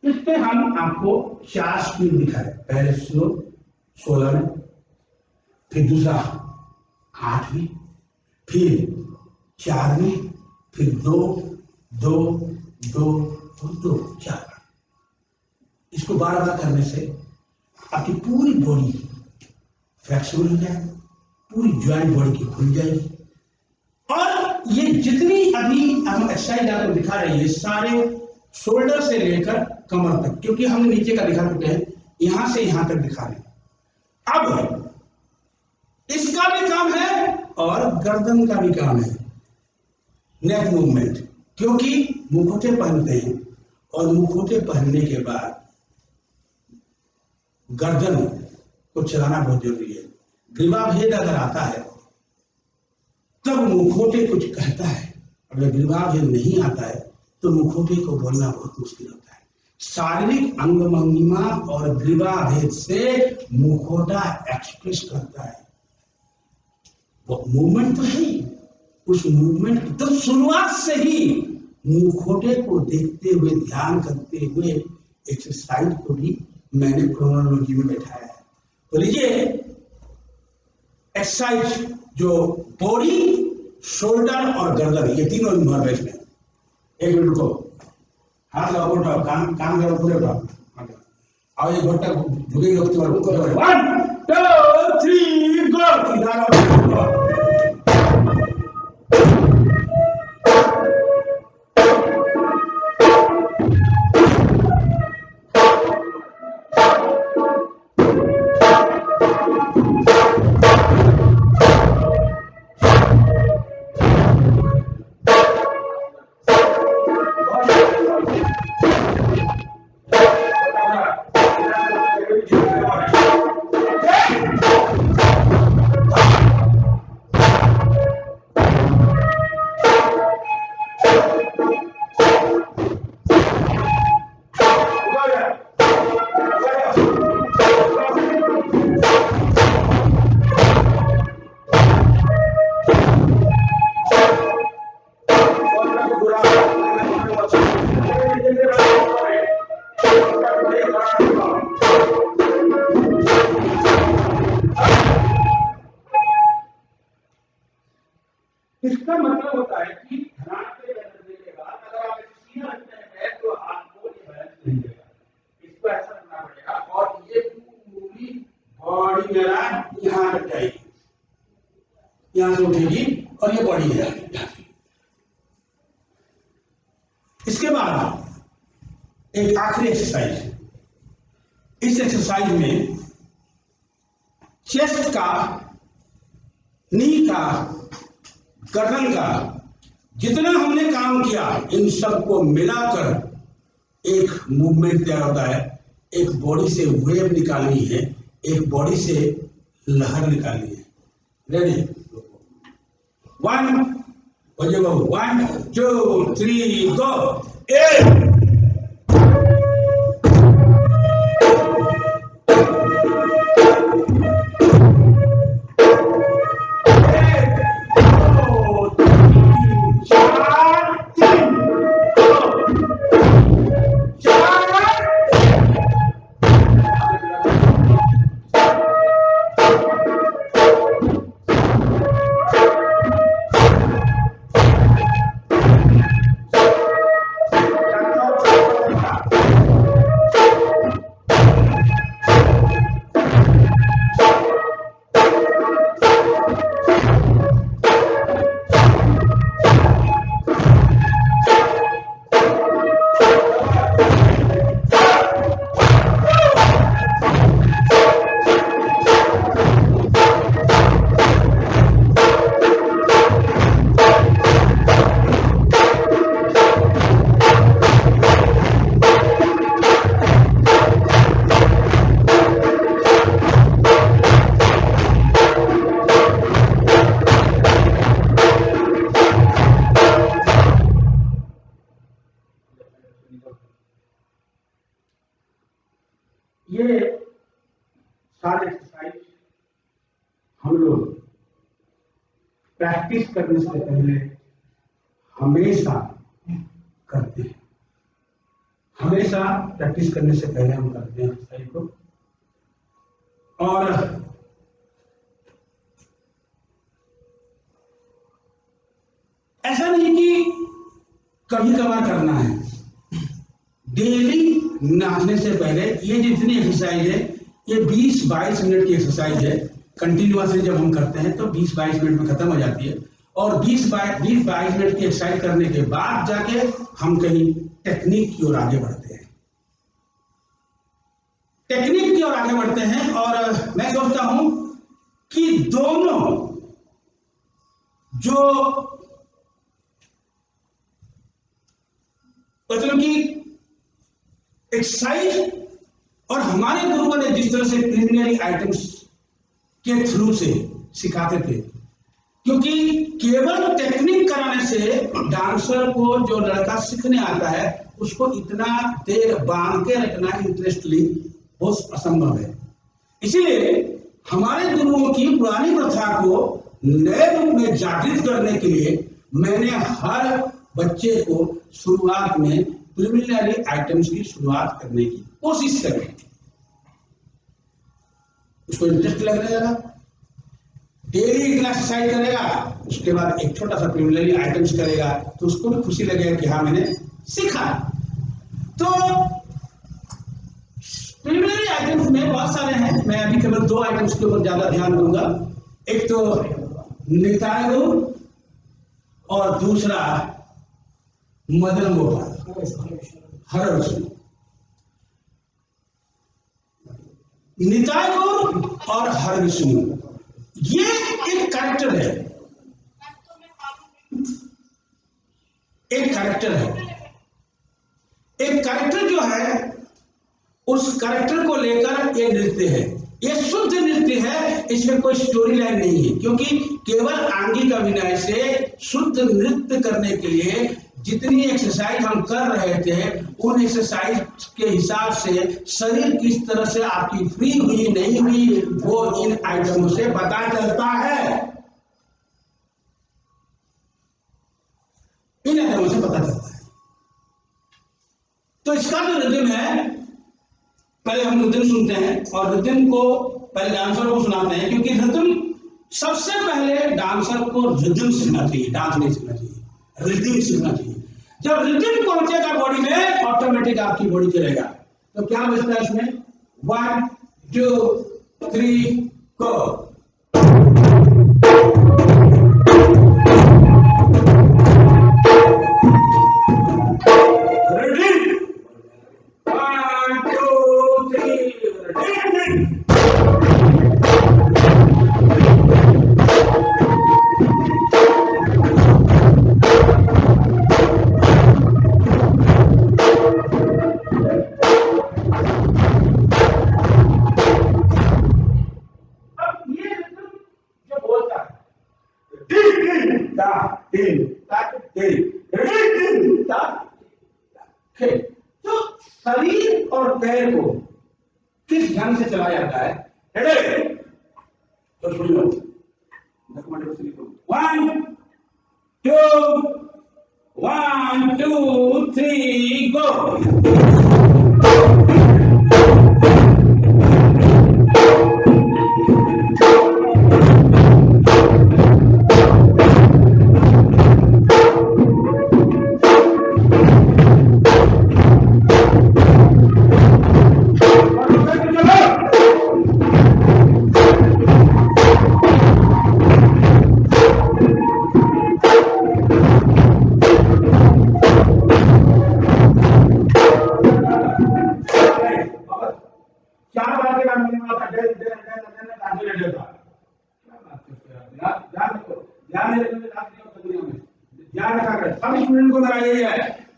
इस पे हम आपको 4 स्पीड दिखाए, पहले स्लो 16 में, फिर दूसरा 8 में, फिर 4 में, फिर 2 2 2 और 2 4। इसको बार बार करने से आपकी पूरी बॉडी फ्लेक्सिबल हो जाएगी, पूरी ज्वाइंट बॉडी की खुल जाएगी। और ये जितनी अभी हम एक्सरसाइज आपको दिखा रहे हैं, सारे शोल्डर से लेकर कमर तक, क्योंकि हमने नीचे का दिखा चुके हैं, यहां से यहां तक दिखा रहे हैं। अब इसका भी काम है और गर्दन का भी काम है, नेक मूवमेंट, क्योंकि मुखौटे पहनते हैं और मुखौटे पहनने के बाद गर्दन को चलाना बहुत जरूरी है। ग्रीवाभेद अगर आता है तब मुखौटे कुछ कहता है, अगर ग्रीवाभेद नहीं आता है तो मुखौटे को बोलना बहुत मुश्किल होता है। शारीरिक अंग भंगिमा और ग्रीवाभेद से मुखौटा एक्सप्रेस करता है। वो मूवमेंट तो है, उस मूवमेंट तो शुरुआत से ही मुखौटे को देखते हुए, ध्यान करते हुए एक्सरसाइज को भी मैंने क्रोनोलॉजी में बैठाया है। तो लीजिए एक्सरसाइज जो बॉडी, शोल्डर और गर्दन, ये तीनों इन्वॉल्व है इसमें। एक मिनट को हाथ लगाओ, उठाओ, कान करो पूरे उठाओ, आओ ये घोटा झुकेगी उसके बाद 1 2 3 गो। इसका मतलब होता है कि ध्यान से करने के बाद अगर आप सीधा रखते हैं तो आपको ये बैलेंस नहीं देगा, इसको ऐसा करना पड़ेगा और ये पूरी बॉडी मेरा यहाँ रख जाएगी, यहाँ से उठेगी और ये बॉडी में जाएगी। इसके बाद एक आखिरी एक्सरसाइज, इस एक्सरसाइज में चेस्ट का, नी का, गर्दन का जितना हमने काम किया इन सबको मिलाकर एक मूवमेंट तैयार होता है। एक बॉडी से वेव निकालनी है, एक बॉडी से लहर निकालनी है। रेडी? 1 2 3 गो। ये सारे एक्सरसाइज हम लोग प्रैक्टिस करने से पहले हमेशा करते हैं, हमेशा प्रैक्टिस करने से पहले हम करते हैं एक्सरसाइज को। और ऐसा नहीं कि कभी कभार करना है, डेली नाचने से पहले ये जितनी एक्सरसाइज है ये 20-22 मिनट की एक्सरसाइज है। कंटिन्यूअसली जब हम करते हैं तो 20-22 मिनट में खत्म हो जाती है और 20-22 मिनट की एक्सरसाइज करने के बाद जाके हम कहीं टेक्निक की ओर आगे बढ़ते हैं, टेक्निक की ओर आगे बढ़ते हैं। और मैं सोचता हूं कि दोनों जो मतलब कि एक्सरसाइज और हमारे गुरुओं ने जिस तरह से प्रिलिमिनरी आइटम्स के थ्रू से सिखाते थे, क्योंकि केवल टेक्निक कराने से डांसर को जो लड़का सीखने आता है उसको इतना देर बांध के रखना इंटरेस्टली बहुत असंभव है। इसीलिए हमारे गुरुओं की पुरानी प्रथा को नए रूप में जागृत करने के लिए मैंने हर बच्चे को शुरुआत में प्रिलिमिनरी आइटम्स की शुरुआत करने की कोशिश करें। उसको इंटरेस्ट लगने लगा, डेली इतना एक्सरसाइज करेगा, उसके बाद एक छोटा सा प्रिलिमिनरी आइटम्स करेगा तो उसको भी खुशी लगेगा कि हाँ मैंने सीखा। तो प्रिलिमिनरी आइटम्स में बहुत सारे हैं, मैं अभी केवल 2 आइटम्स के ऊपर ज्यादा ध्यान दूंगा। एक तो निताय गौर और दूसरा मदन गोपाल हर विष्णु। निताय गौर और हर विष्णु ये एक कैरेक्टर है, एक कैरेक्टर है। एक कैरेक्टर जो है उस कैरेक्टर को लेकर ये नृत्य है, ये शुद्ध नृत्य है, इसमें कोई स्टोरी लाइन नहीं है। क्योंकि केवल आंगिक अभिनय से शुद्ध नृत्य करने के लिए जितनी एक्सरसाइज हम कर रहे थे उन एक्सरसाइज के हिसाब से शरीर किस तरह से आपकी फ्री हुई नहीं हुई वो इन आइटमों से पता चलता है, इन आइटमों से पता चलता है। तो इसका जो रिदम है, पहले हम रिदम सुनते हैं और रिदम को पहले डांसर को सुनाते हैं, क्योंकि रिदम सबसे पहले डांसर को रिदम सीखना चाहिए, डांस नहीं सीखना चाहिए, रिदम सीखना चाहिए। जब रिदम पहुंचेगा बॉडी में ऑटोमेटिक आपकी बॉडी चलेगा। तो क्या बजता है इसमें? 1 2 3 गो। तो शरीर और पैर को किस ढंग से चलाया जाता है? तो सुन लो, 1 2 3 गो।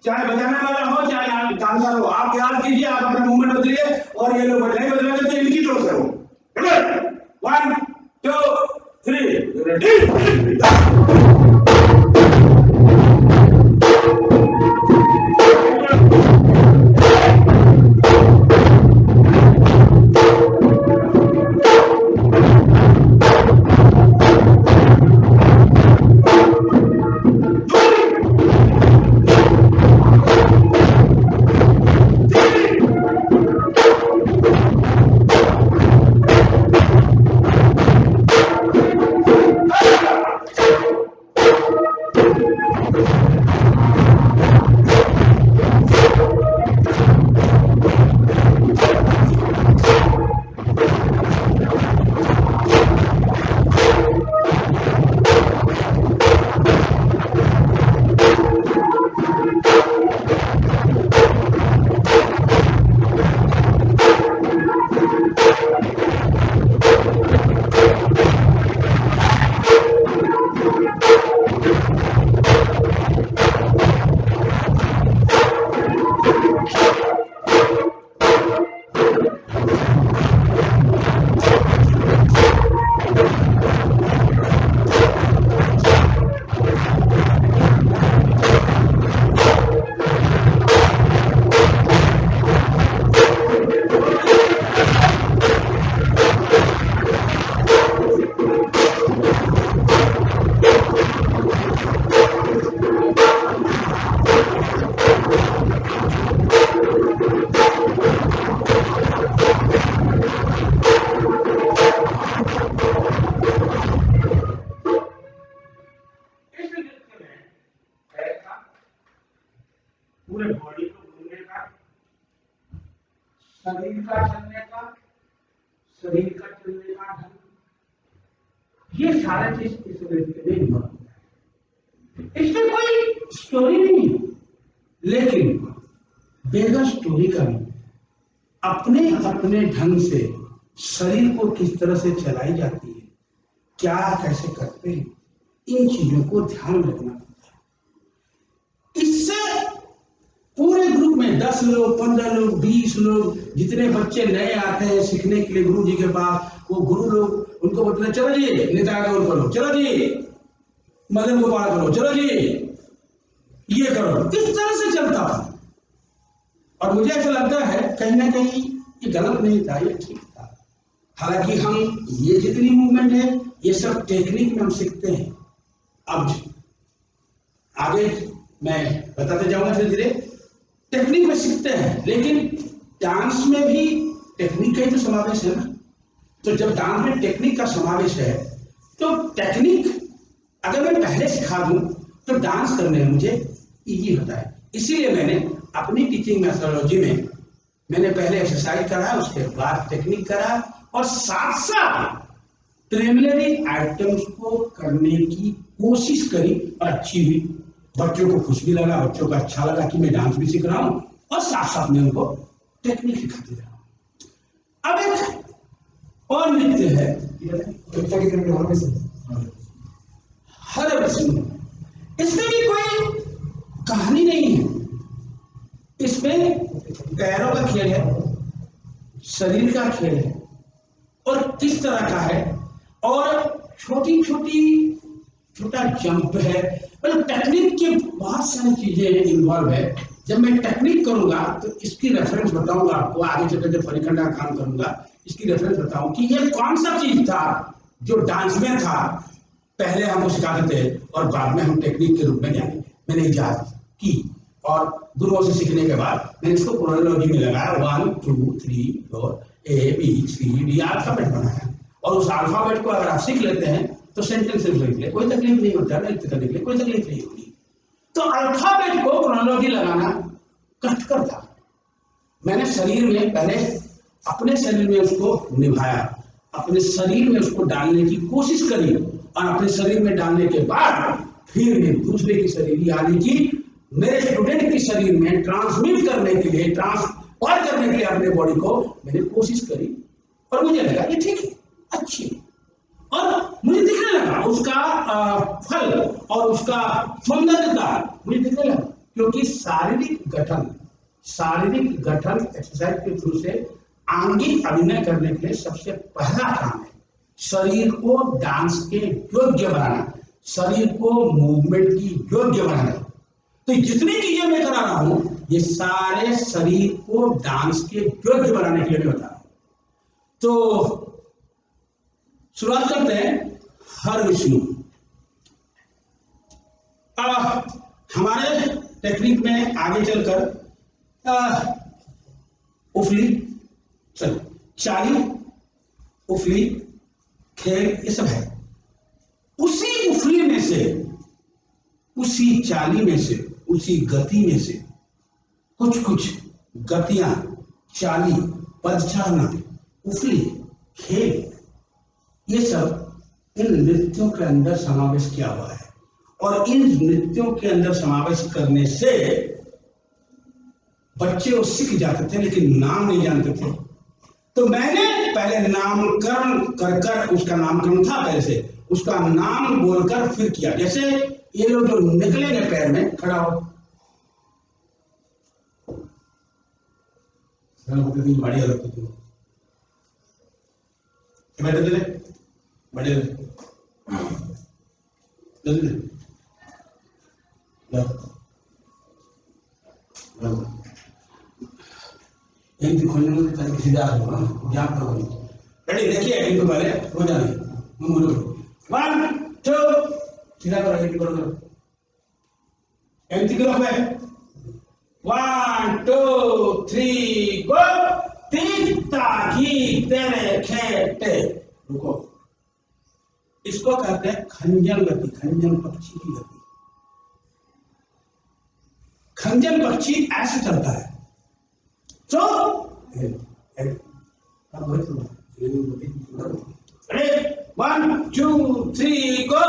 चाहे बजाने वाला हो चाहे आप डांसर हो, आप याद कीजिए, आप अपना मूवमेंट बदलिए और ये लोग नहीं बदलेंगे तो इनकी तरफ करो। 1 2 3 रेडी। में बॉडी को घूमने का, शरीर का चलने का, शरीर का चलने का ढंग, ये सारा चीज इस व्यक्ति में इन्वॉल्व है। इसमें कोई स्टोरी नहीं है, लेकिन बगैर स्टोरी का भी अपने अपने ढंग से शरीर को किस तरह से चलाई जाती है, क्या कैसे करते हैं, इन चीजों को ध्यान में रखना पड़ता है। इससे पूरे ग्रुप में 10 लोग, 15 लोग, 20 लोग, जितने बच्चे नए आते हैं सीखने के लिए गुरु जी के पास, वो गुरु लोग उनको बोलते हैं चलो जी निताय गौर करो, चलो जी मदन गोपाल करो, चलो जी ये करो। किस तरह से चलता था। और मुझे ऐसा लगता है कहीं ना कहीं ये गलत नहीं था, ये ठीक था। हालांकि हम ये जितनी मूवमेंट है ये सब टेक्निक में हम सीखते हैं। अब आगे मैं बताते जाऊंगा धीरे धीरे, टेक्निक में सीखते हैं, लेकिन डांस में भी टेक्निक का ही तो समावेश है ना। तो जब डांस में टेक्निक का समावेश है तो टेक्निक अगर मैं पहले सिखा दूं तो डांस करने में मुझे इजी होता है। इसीलिए मैंने अपनी टीचिंग मेथोडोलॉजी में मैंने पहले एक्सरसाइज करा, उसके बाद टेक्निक करा, और साथ साथ प्रिलिमिनरी आइटम्स को करने की कोशिश करी और अच्छी हुई। बच्चों को खुश भी लगा, बच्चों को अच्छा लगा कि मैं डांस भी सीख रहा हूं और साथ साथ में उनको टेक्निक सिखाते रहा हूं। अब एक और नृत्य है हर विष्णु। इसमें भी कोई कहानी नहीं है, इसमें पैरों का खेल है, शरीर का खेल है, और किस तरह का है, और छोटा जंप है। मतलब टेक्निक की बहुत सारी चीजें इन्वॉल्व है। जब मैं टेक्निक करूंगा तो इसकी रेफरेंस बताऊंगा आपको, आगे चलकर जब फरीखंड का काम करूंगा इसकी रेफरेंस बताऊं कि ये कौन सा चीज था जो डांस में था, पहले हमको सिखाते थे और बाद में हम टेक्निक के रूप में जानेंगे। मैंने इजाजत की और गुरुओं से सीखने के बाद मैंने इसको क्रोनोलॉजी में लगाया, 1 2 3 4 ABCD अल्फाबेट बनाया। और उस अल्फाबेट को अगर आप सीख लेते हैं तो सेंटेंस लिख ले, कोई तकलीफ नहीं होता, नृत्य करने के लिए कोई तकलीफ नहीं होगी। तो अल्फाबेट को क्रोनोलॉजी लगाना कष्टकर था। मैंने शरीर में पहले अपने शरीर में उसको निभाया, अपने शरीर में उसको डालने की कोशिश करी, और अपने शरीर में डालने के बाद फिर मैं दूसरे की शरीर यानी कि मेरे स्टूडेंट के शरीर में ट्रांसमिट करने के लिए, ट्रांसफर करने के लिए अपने बॉडी को मैंने कोशिश करी, और मुझे लगा ये ठीक है, अच्छी, और मुझे दिखने लगा उसका फल और उसका सौंदर्यता मुझे दिखने लगा। क्योंकि शारीरिक गठन एक्सरसाइज के थ्रू से आंगिक अभिनय करने के लिए सबसे पहला काम है शरीर को डांस के योग्य बनाना, शरीर को मूवमेंट की योग्य बनाना। तो जितनी चीजें मैं करा रहा हूं ये सारे शरीर को डांस के योग्य बनाने के लिए मैं बता रहा हूं। तो शुरुआत करते हैं हर विष्णु। हमारे टेक्निक में आगे चलकर उफली, चलो चाली, उफली, खेल, ये सब है। उसी उफली में से, उसी चाली में से, उसी गति में से कुछ गतियां, चाली, पद चढ़ना, उफली, खेल, ये सब इन नृत्यों के अंदर समावेश किया हुआ है। और इन नृत्यों के अंदर समावेश करने से बच्चे वो सीख जाते थे लेकिन नाम नहीं जानते थे। तो मैंने पहले नामकरण कर उसका नामकरण था, पहले से उसका नाम बोलकर फिर किया। जैसे ये लोग जो निकलेंगे पैर में, खड़ा हो, बड़ी सीधा रेडी, देखिए इनको पहले हो जाने 1 2 सीधा करो, एमती करो, 1 2 3 गो, तीता घी तेरे खेते, रुको। इसको कहते हैं खंजन गति, खंजन पक्षी की गति। संजन पक्षी ऐसे चलता है। तो अरे 1 2 3 गो।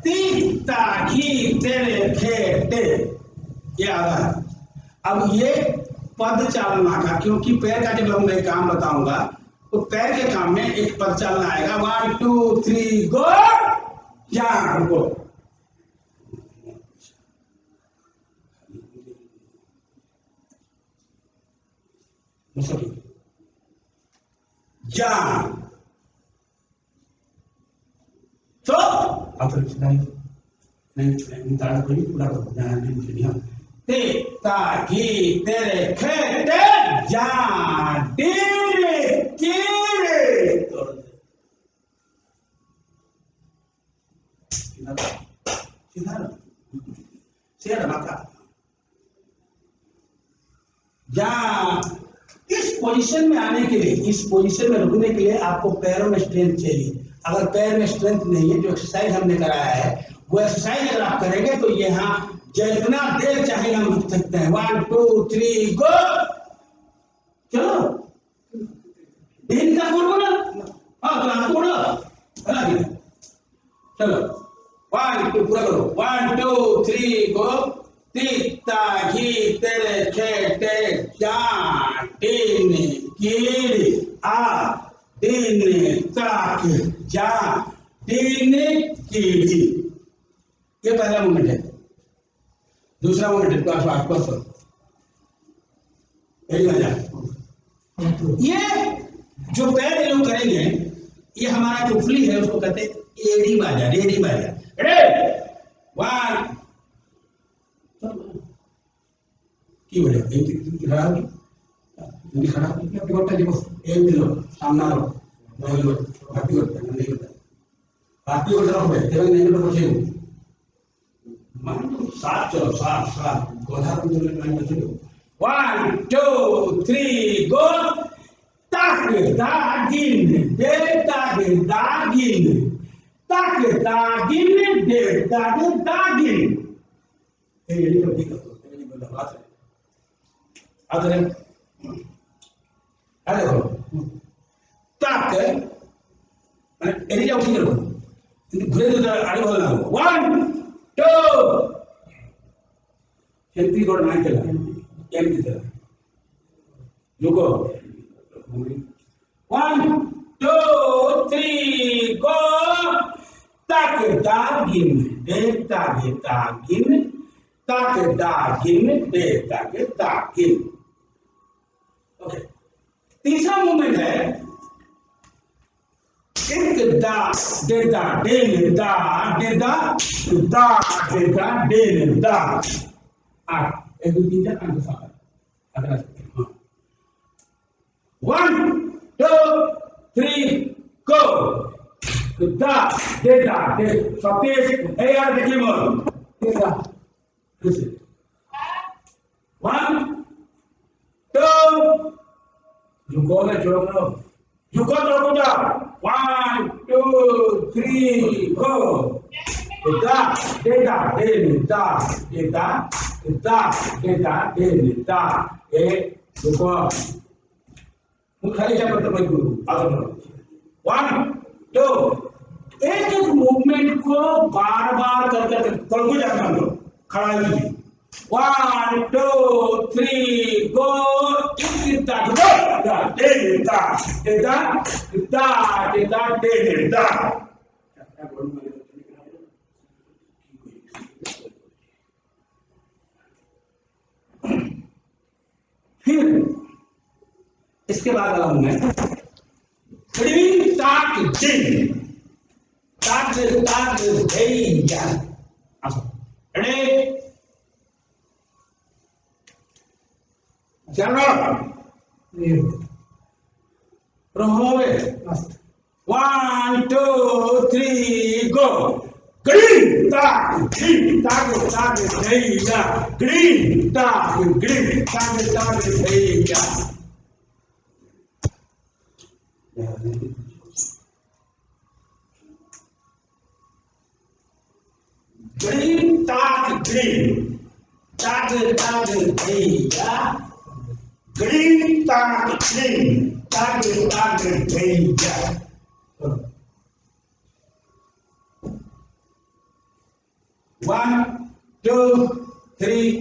तीता घी तेरे खेते, ये आ रहा है। अब ये पद चालना का, क्योंकि पैर का जब मैं काम बताऊंगा तो पैर के काम में एक पद चालना आएगा। 1 2 3 गो, या गो। जा तो अब नहीं ताड़ कोई पूरा करो, ध्यान दीजिए। तेता घी तेरे खेते, जा तेरे केरे। जा इस पोजीशन में आने के लिए, इस पोजीशन में रुकने के लिए आपको पैरों में स्ट्रेंथ चाहिए। अगर पैर में स्ट्रेंथ नहीं है, जो एक्सरसाइज हमने कराया है वो एक्सरसाइज अगर आप करेंगे तो यहाँ जितना देर चाहे हम रुक सकते हैं। 1 2 3 गो। चलो का बोलो ना, हाँ बोलो, चलो 1 2 पूरा करो। 1 2 3 गो। तीता घी तेरे खेते, जा दिन कीड़ी आ दिन ताक, जा दिन कीड़ी। ये पहला मूवमेंट है। दूसरा मूवमेंट है ये जो पैर ये लोग करेंगे, ये हमारा जो उफली है उसको कहते हैं एड़ी बाजा, रेडी बाजा। रेडी 1 की बोले खड़ा देखो, एक दिलो सामना लो, भारती नहीं तो पूछे सात, चलो सात गोधा 1 2 3 गो। ताक दागिन दे ताक दागिन, ताक दागिन दे ताक दागिन। ये तो ठीक है, ये बोला बात है। अरे देखो ताक एरी जाओ, ठीक करो, घुरे तो आगे बोलना हो। 1 2 एंट्री कोड नहीं चला, एम की तरह रुको। 1 2 3 गो। ताक दागिन दे ताक दागिन, ताक दागिन दे ताक दागिन। ओके, तीसरा मूवमेंट है एक दा देता डेन दा देता दा देता डेन दा। एक 2 3 4 5 6 अगला 1 2 3 गो। दा देता दे सतेज ए यार देखिए बोल देता 1 2 रुको ना, छोड़ो रुको तो रुको जा। 1 2 3 गो। दा देता देता देता दा देता देता। ए रुको, खाली क्या मतलब आगे 1 2। एक एक मूवमेंट को बार बार करके तलगु जाकर लो, खड़ा कीजिए। 1 2 3 गो। देता देता देता देता देता देता। फिर इसके बाद वाला मूवमेंट ग्रीन ताक जिन ताक ताक भैया। रेडी चलो रहोगे। 1 2 3 गो। ग्रीन ताक भैया, ग्रीन ताक भैया। ग्रीन ताक ग्रीन ताग ताग धैया ग्रीन ताग ग्रीन ताग ताग धैया। 1 2 3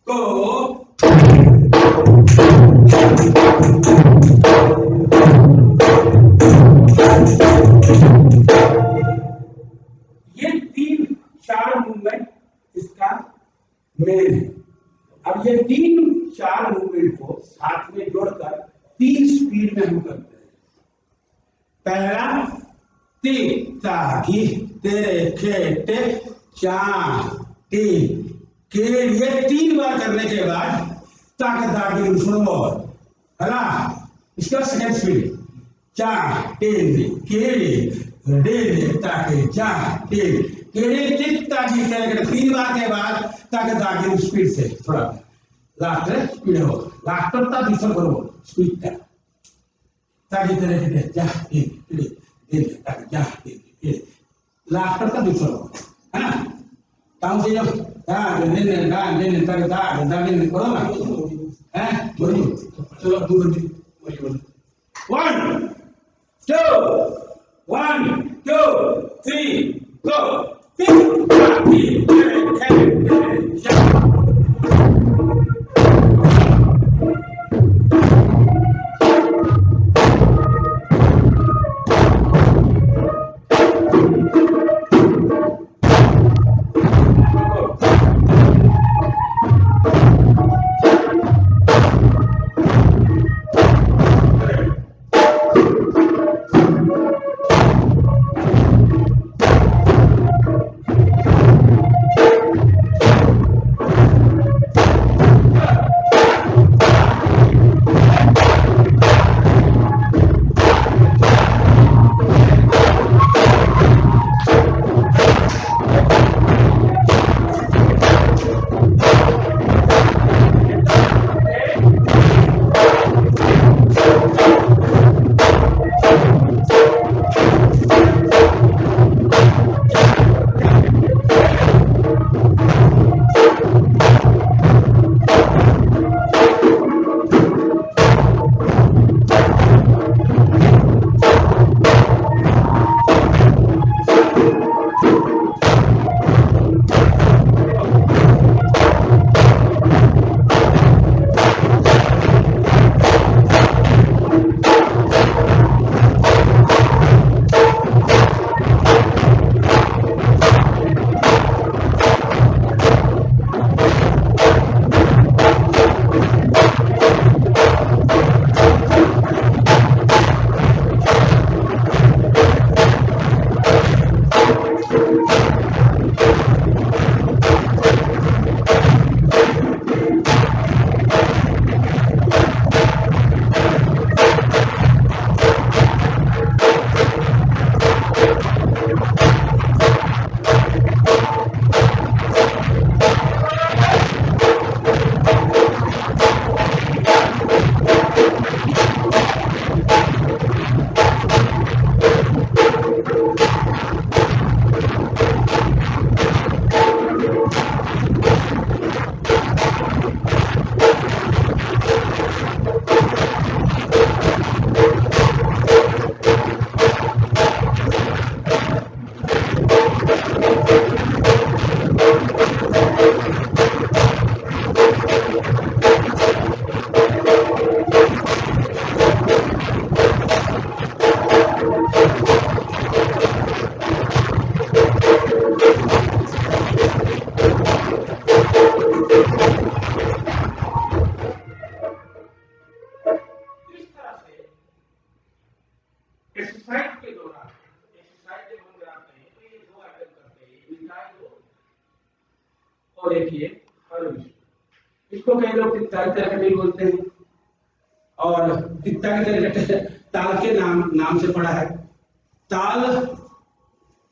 go। ये 3-4 मूवमेंट इसका मेन है। अब ये 3-4 मूवमेंट को साथ में जोड़कर 3 स्पीड में हम करते हैं। पहला ती तागी तेरे खेते चार ती के, ये 3 बार करने के बाद ताक तागी सुनो है ना। इसका सेकंड स्पीड चार तीन केड़े डे ताके चार तीन केड़े टिक ताकी करेंगे 3 बार के बाद ताक तागी स्पीड से थोड़ा लास्ट स्पीड हो लास्ट तक दूसरा करो स्पीड का ताकि तेरे के जा दे ताकि जा दे लास्ट तक दूसरा है ना। काम से जब दिन ताकि ताकि करो ना हैं बोलो चलो दूर 1 2 1 2 3 go। और एक ये हर विषय, इसको कई लोग तित्ता की तरकट भी बोलते हैं और तित्ता की तरकट ताल के नाम से पड़ा है। ताल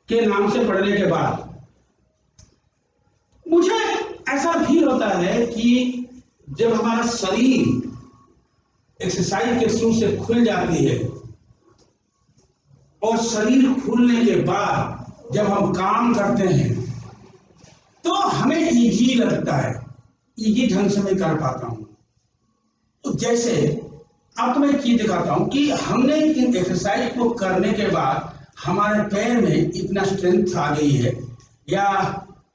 के नाम से पढ़ने के बाद मुझे ऐसा भी होता है कि जब हमारा शरीर एक्सरसाइज के शुरू से खुल जाती है और शरीर खुलने के बाद जब हम काम करते हैं तो हमें इजी लगता है। इजी ढंग से मैं कर पाता हूँ। तो जैसे आपको मैं एक चीज दिखाता हूँ कि हमने इन एक्सरसाइज को करने के बाद हमारे पैर में इतना स्ट्रेंथ आ गई है, या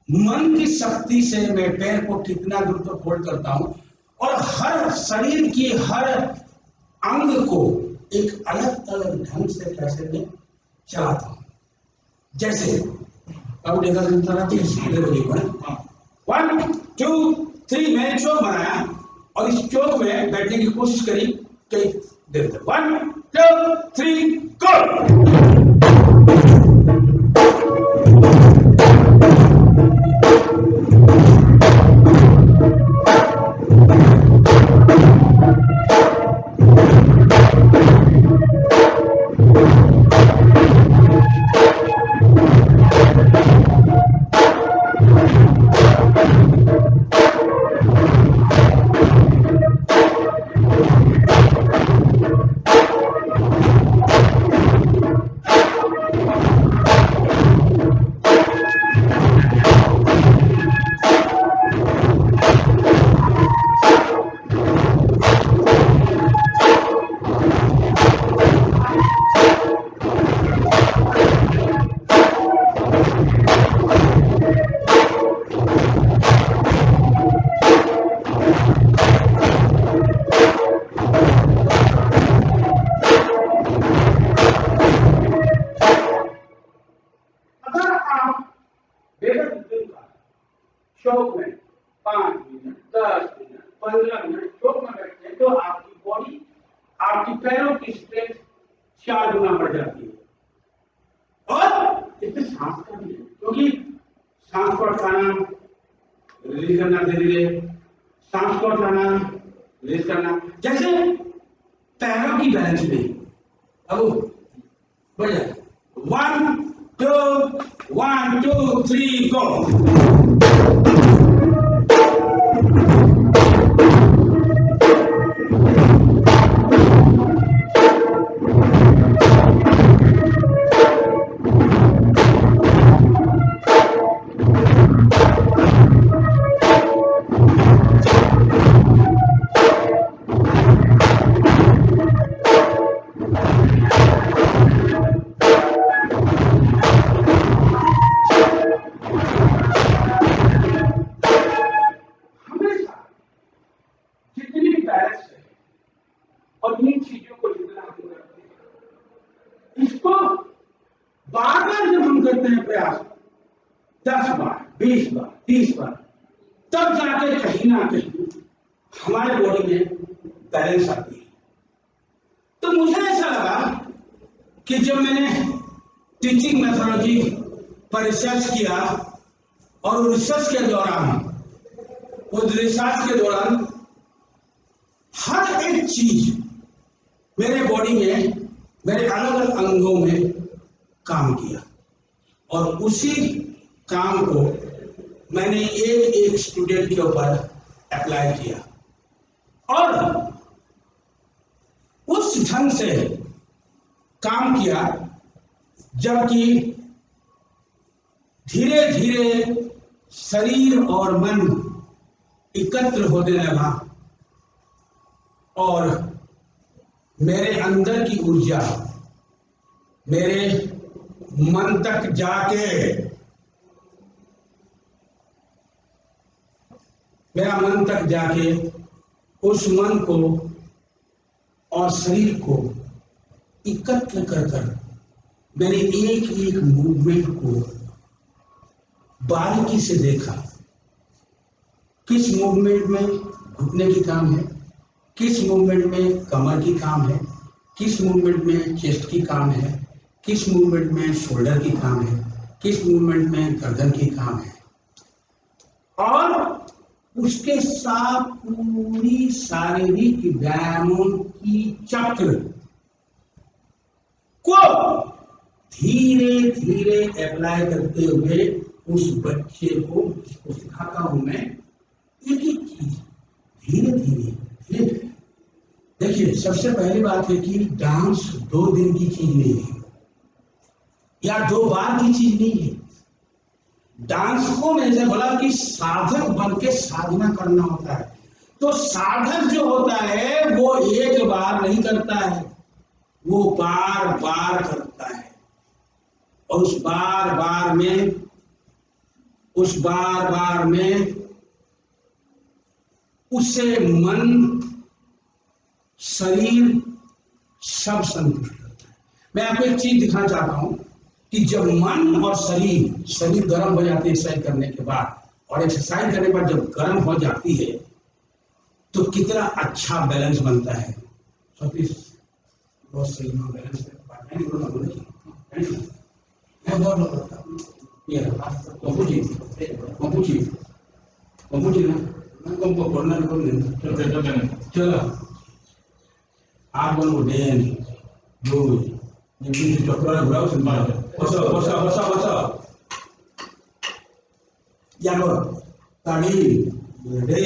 मन की शक्ति से मैं पैर को कितना दूर तक होल्ड करता हूँ, और हर शरीर की हर अंग को एक अलग अलग ढंग से कैसे मैं चलाता हूँ। जैसे अब देखा सीधे बजे पर 1 2 3 मैंने चौक बनाया और इस चौक में बैठने की कोशिश करी कई देर तक। 1 2 3 गो। शौक में 5 मिनट 10 मिनट 15 मिनट शौक में बैठते हैं तो आपकी बॉडी, आपकी पैरों की स्ट्रेंथ 4 गुना बढ़ जाती है। और इसमें सांस का भी है, क्योंकि सांस को उठाना रिलीज करना, धीरे धीरे सांस को उठाना रिलीज करना, जैसे पैरों की बैलेंस में अब बढ़ जाए। 1 2 3 गो। और इन चीजों को जितना हम करते हैं, इसको बार बार जब हम करते हैं प्रयास 10 बार 20 बार 30 बार, तब जाके कहीं ना कहीं हमारे बॉडी में बैलेंस आती है। तो मुझे ऐसा लगा कि जब मैंने टीचिंग मेथोडोलॉजी पर रिसर्च किया, और रिसर्च के दौरान हर एक चीज मेरे बॉडी में, मेरे अलग अलग अंगों में काम किया, और उसी काम को मैंने एक एक स्टूडेंट के ऊपर अप्लाई किया, और उस ढंग से काम किया जबकि धीरे धीरे शरीर और मन एकत्र होने लगा, और मेरे अंदर की ऊर्जा मेरे मन तक जाके, मेरा मन तक जाके उस मन को और शरीर को एकत्र कर कर मैंने एक एक मूवमेंट को बारीकी से देखा। किस मूवमेंट में घुटने की काम है, किस मूवमेंट में कमर की काम है, किस मूवमेंट में चेस्ट की काम है, किस मूवमेंट में शोल्डर की काम है, किस मूवमेंट में गर्दन की काम है, और उसके साथ पूरी शारीरिक व्यायामों की चक्र को धीरे धीरे अप्लाई करते हुए उस बच्चे को, जिसको सिखाता हूं मैं, एक एक चीज धीरे धीरे धीरे। देखिए, सबसे पहली बात है कि डांस 2 दिन की चीज नहीं है, या 2 बार की चीज नहीं है। डांस को मैंने बोला कि साधक बन के साधना करना होता है। तो साधक जो होता है वो एक बार नहीं करता है, वो बार बार करता है। और उस बार बार में उससे मन शरीर सब संतुष्ट होता है। मैं आपको एक चीज दिखाना चाहता हूं कि जब मन और शरीर गर्म हो जाती है एक्सरसाइज करने के बाद, और एक्सरसाइज करने के बाद जब गर्म हो जाती है तो कितना अच्छा बैलेंस बनता है। सतीश बहुत सही बैलेंस चलो आप बोलो Dane good you need to talk about what's up ya lo tadi de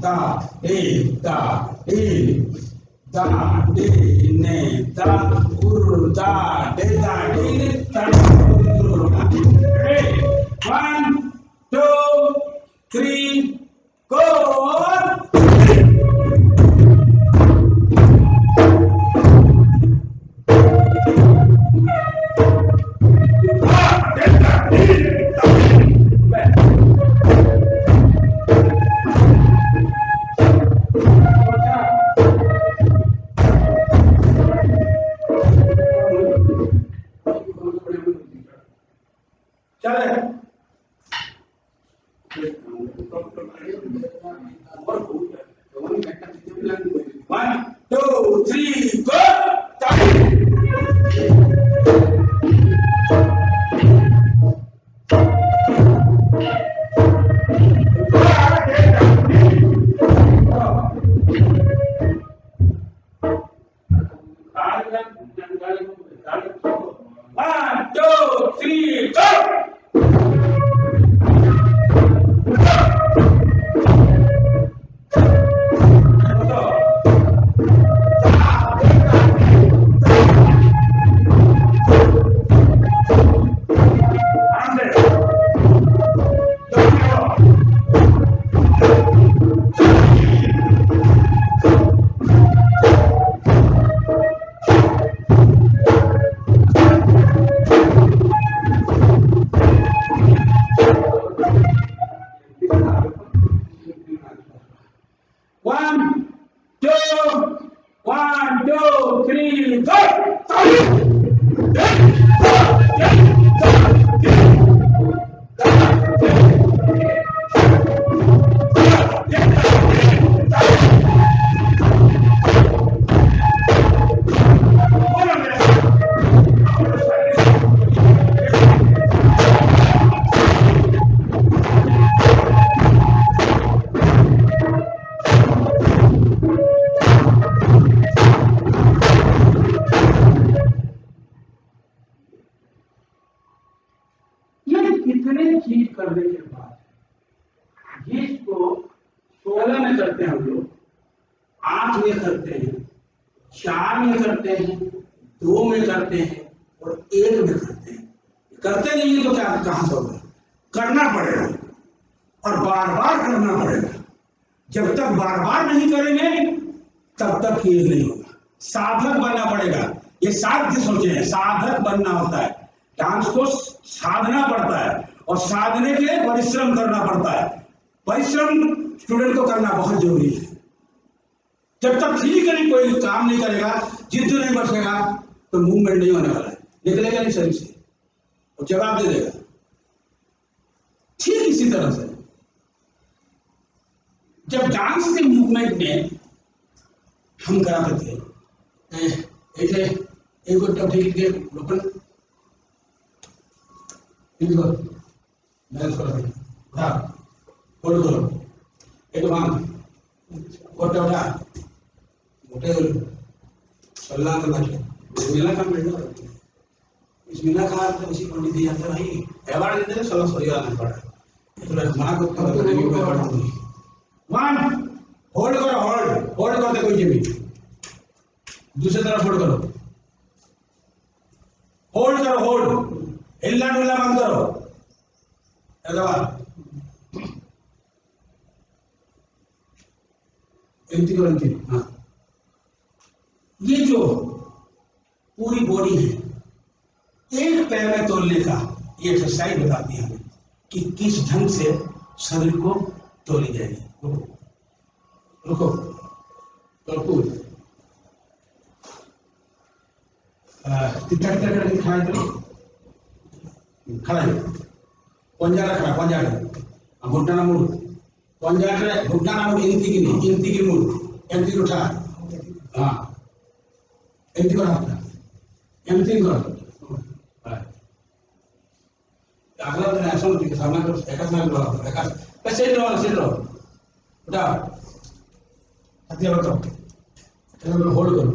ta e ta e da de ne ta ur da de ta de ne ta. Hey, 1 2 3 go. One, two, three, go! One, two, three, go! One, two, three, go! कितने चीज करने के बाद जिसको 16 में करते हैं हम लोग, 8 में करते हैं, 4 में करते हैं, 2 में करते हैं और 1 में करते हैं। करते नहीं है तो क्या कहां से होगा? करना पड़ेगा और बार बार करना पड़ेगा। जब तक बार बार नहीं करेंगे तब तक ये नहीं होगा। साधक बनना पड़ेगा। ये साध्य सोचे हैं, साधक बनना होता है। डांस को साधना पड़ता है और साधने के लिए परिश्रम करना पड़ता है। परिश्रम स्टूडेंट को करना बहुत जरूरी है। जब तक फिजिकली कोई काम नहीं करेगा, जिद्द नहीं बचेगा तो मूवमेंट नहीं होने वाला है, निकलेगा नहीं शरीर से और जवाब दे देगा। ठीक इसी तरह से जब डांस के मूवमेंट में हम कराते थे, ऐसे एक गोटा ठीक के लोकल बैलेंस करो, उठा होल्ड करो, एक बांध गोटा उठा मोटे चलना करना चाहिए। मिला का मिलना इस मिला का तो इसी पंडित दिया था भाई, अवार्ड देते हैं सलाह सही आना पड़ा तो मना को करने की अवार्ड दूंगी। 1 होल्ड करो, होल्ड करते कोई जमीन दूसरी तरफ होल्ड करो, होल्ड हिलना डुलना बंद करो, हाँ, ये जो पूरी बॉडी है एक पैर में तोलने का ये एक्सरसाइज बताती है हमें कि किस ढंग से शरीर को तोली जाएगी। रुको रुको तिट्टा तिट्टा करके खड़ा करो, खड़ा है पंजा रखा पंजा घुटना ना मुड़ पंजा घुटना ना मुड़ इंती की मुड़ एमती को उठा हाँ एमती को रखा एमती को अगला दिन ऐसा होती है सामने को एका सामने को एका कैसे रहो उठा हथियार बताओ होल्ड करो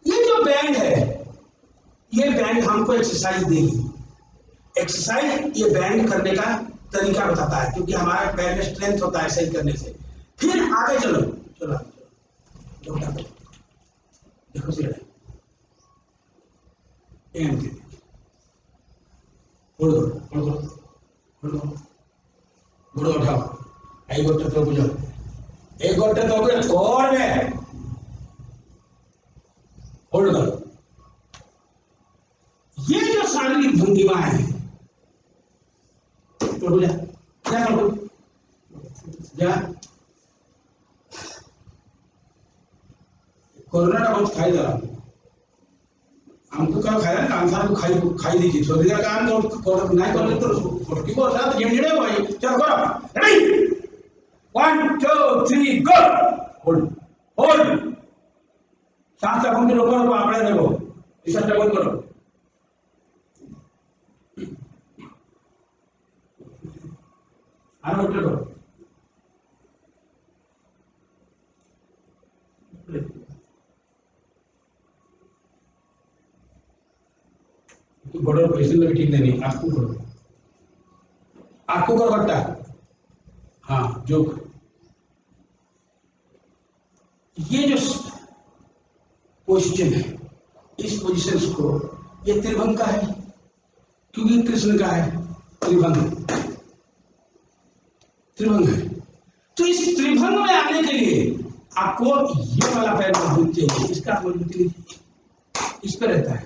ये जो बैंड है ये बैंड हमको एक्सरसाइज देगी। एक्सरसाइज ये बैंड करने का तरीका बताता है क्योंकि हमारे पैर में स्ट्रेंथ होता है सही करने से। फिर आगे चलो देखो से गुड़ उठाओ आई गोटे तो बुझो एक गोटे तो कोर में होल्ड करो। ये जो शारीरिक भंगिमा है तो हो जा क्या करो जा कोरोना का बहुत खाई दरा हमको क्या खाया ना इंसान को खाई दीजिए छोड़ काम तो नहीं कर ले तो फटकी को साथ झेड़े भाई चलो करो रेडी 1 2 3 गो होल्ड सांस अपन के रोको आपने देखो इस डबल करो आरो करो तो बड़े पेशेंट में ठीक नहीं आपको करो बट्टा हाँ जो ये जो पोजीशन है इस पोजीशन को ये त्रिभंग का है क्योंकि कृष्ण का है त्रिभंग है। तो इस त्रिभंग में आने के लिए आपको ये वाला पैर मजबूत चाहिए इसका मजबूती नहीं इस पर रहता है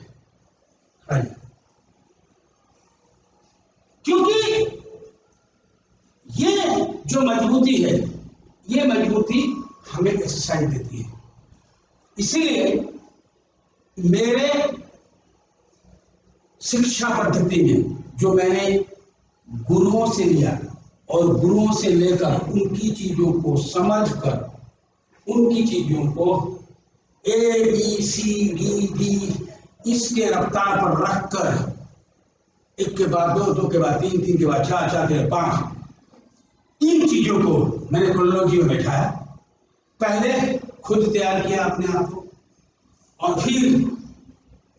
क्योंकि ये जो मजबूती है ये मजबूती हमें एक्सरसाइज देती है। इसीलिए मेरे शिक्षा पद्धति में जो मैंने गुरुओं से लिया और गुरुओं से लेकर उनकी चीजों को समझकर उनकी चीजों को ABCD इसके रफ्तार पर रखकर एक के बाद दो के बाद तीन के बाद चार के बाद 5 इन चीजों को मैंने क्रोनोलॉजी में बैठाया। पहले खुद तैयार किया अपने आप को और फिर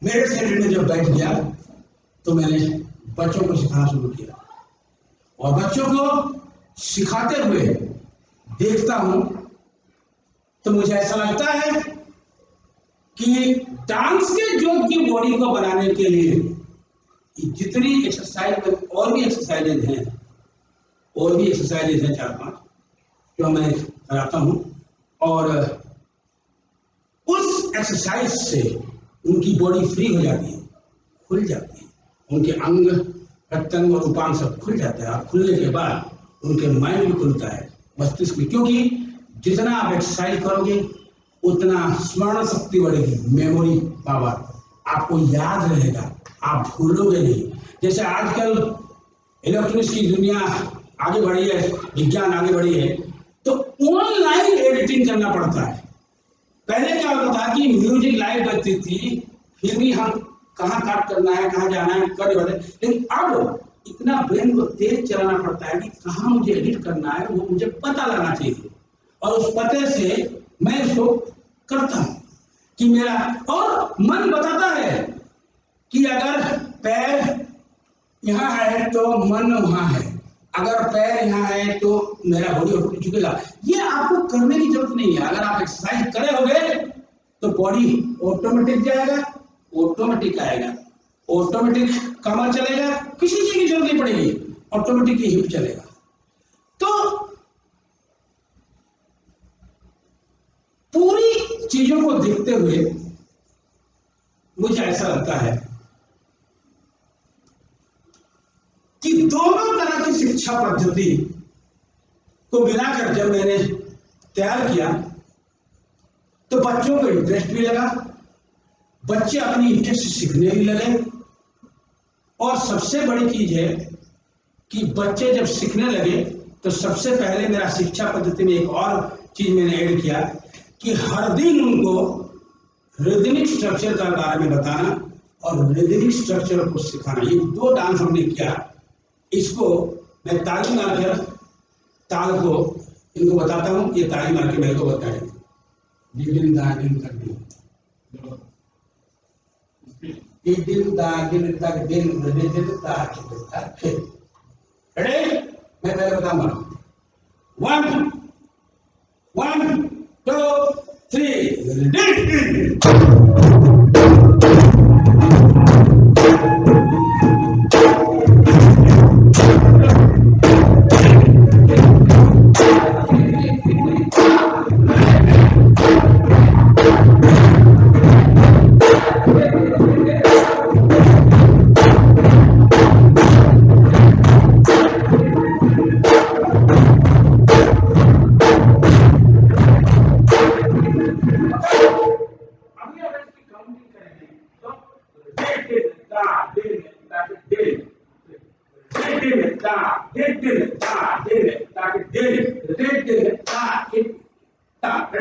मेरे शरीर में जब बैठ गया तो मैंने बच्चों को सिखाना शुरू किया और बच्चों को सिखाते हुए देखता हूं तो मुझे ऐसा लगता है कि डांस के जोग की बॉडी को बनाने के लिए जितनी एक्सरसाइज और भी एक्सरसाइजेज हैं 4-5 जो मैं कराता हूं और उस एक्सरसाइज से उनकी बॉडी फ्री हो जाती है खुल जाती है उनके अंग प्रत्यंग और उपांग सब खुल जाता है और खुलने के बाद उनके माइंड भी खुलता है मस्तिष्क भी क्योंकि जितना आप एक्सरसाइज करोगे उतना स्मरण शक्ति बढ़ेगी मेमोरी पावर आपको याद रहेगा आप भूलोगे नहीं। जैसे आजकल इलेक्ट्रॉनिक्स की दुनिया आगे बढ़ी है विज्ञान आगे बढ़ी है तो ऑनलाइन एडिटिंग करना पड़ता है। पहले क्या होता था कि म्यूजिक लाइव बजती थी फिर भी हम कहाँ काट करना है कहाँ जाना है कर रहे लेकिन अब इतना ब्रेन को तेज चलाना पड़ता है कि कहाँ मुझे एडिट करना है वो मुझे पता लगना चाहिए और उस पते से मैं इसको करता हूँ कि मेरा और मन बताता है कि अगर पैर यहाँ है तो मन वहां है अगर पैर यहाँ है तो मेरा बॉडी ऑटोमेटिक झुकेगा। ये आपको करने की जरूरत नहीं है अगर आप एक्सरसाइज करे होगे तो बॉडी ऑटोमेटिक जाएगा ऑटोमेटिक आएगा ऑटोमेटिक कमर चलेगा, किसी चीज की जरूरत नहीं पड़ेगी, ऑटोमेटिक हिप चलेगा। तो पूरी चीजों को देखते हुए मुझे ऐसा लगता है कि दोनों तरह की शिक्षा पद्धति को मिलाकर जब मैंने तैयार किया तो बच्चों को इंटरेस्ट भी लगा, बच्चे अपनी इंटरेस्ट से सीखने भी लगे। और सबसे बड़ी चीज है कि बच्चे जब सीखने लगे तो सबसे पहले मेरा शिक्षा पद्धति में एक और चीज मैंने ऐड किया कि हर दिन उनको रिदमिक स्ट्रक्चर का बारे में बताना और रिदमिक स्ट्रक्चर को सिखाना। ये दो डांस हमने किया। इसको मैं ताली मारकर ताल को इनको बताता हूँ, ये ताली मार के मेरे को बताएंगे। दिन दागिन तक दिन दागिन तक दिन रेडी। मैं पहले बताऊंगा 1 1 2 3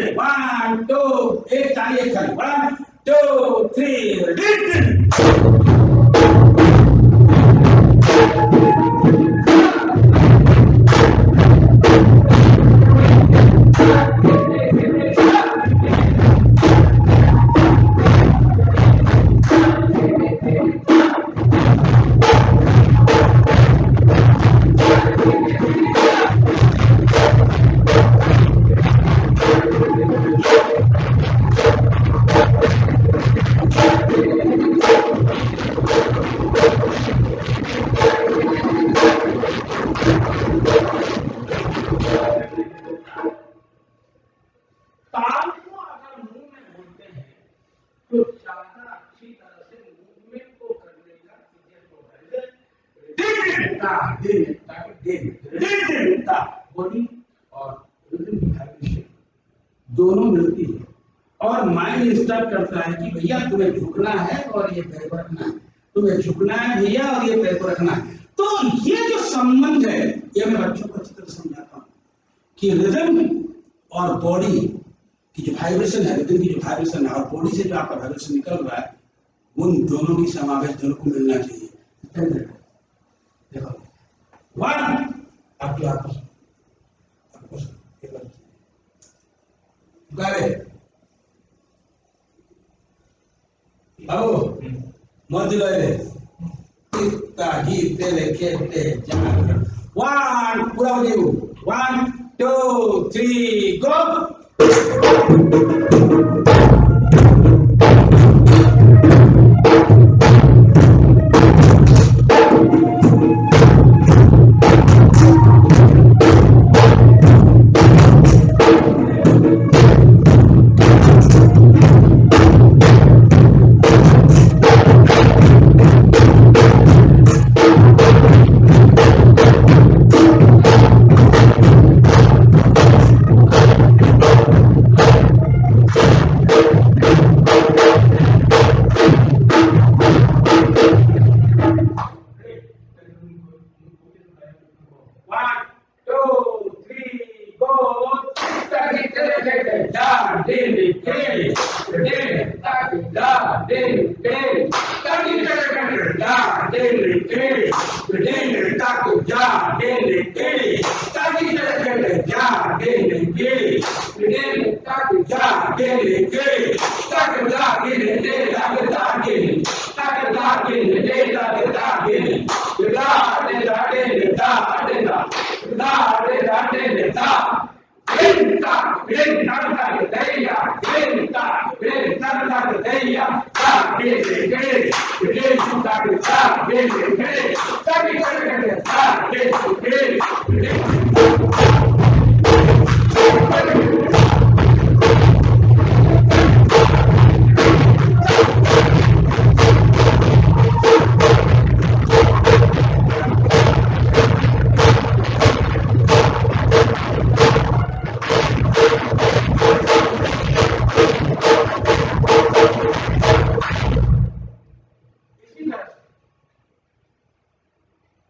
1 2 एक ताली 1 2 3 बॉडी और दोनों मिलती है और माइंड इंस्ट्रक्ट करता है कि भैया तुम्हें झुकना है और ये पैर को रखना है, तुम्हें झुकना है भैया और ये पैर को रखना है। तो ये जो संबंध है ये मैं बच्चों को अच्छी तरह समझाता हूँ कि रिदम और बॉडी की जो वाइब्रेशन है, रिदम की जो वाइब्रेशन है और बॉडी से जो आपका वाइब्रेशन निकल रहा है, उन दोनों की समावेश दोनों को मिलना चाहिए। देखो 1 आपकी आपको बाबू मत गए गीते लेके 1 पूरा हो जाओ 1 2 3 गो।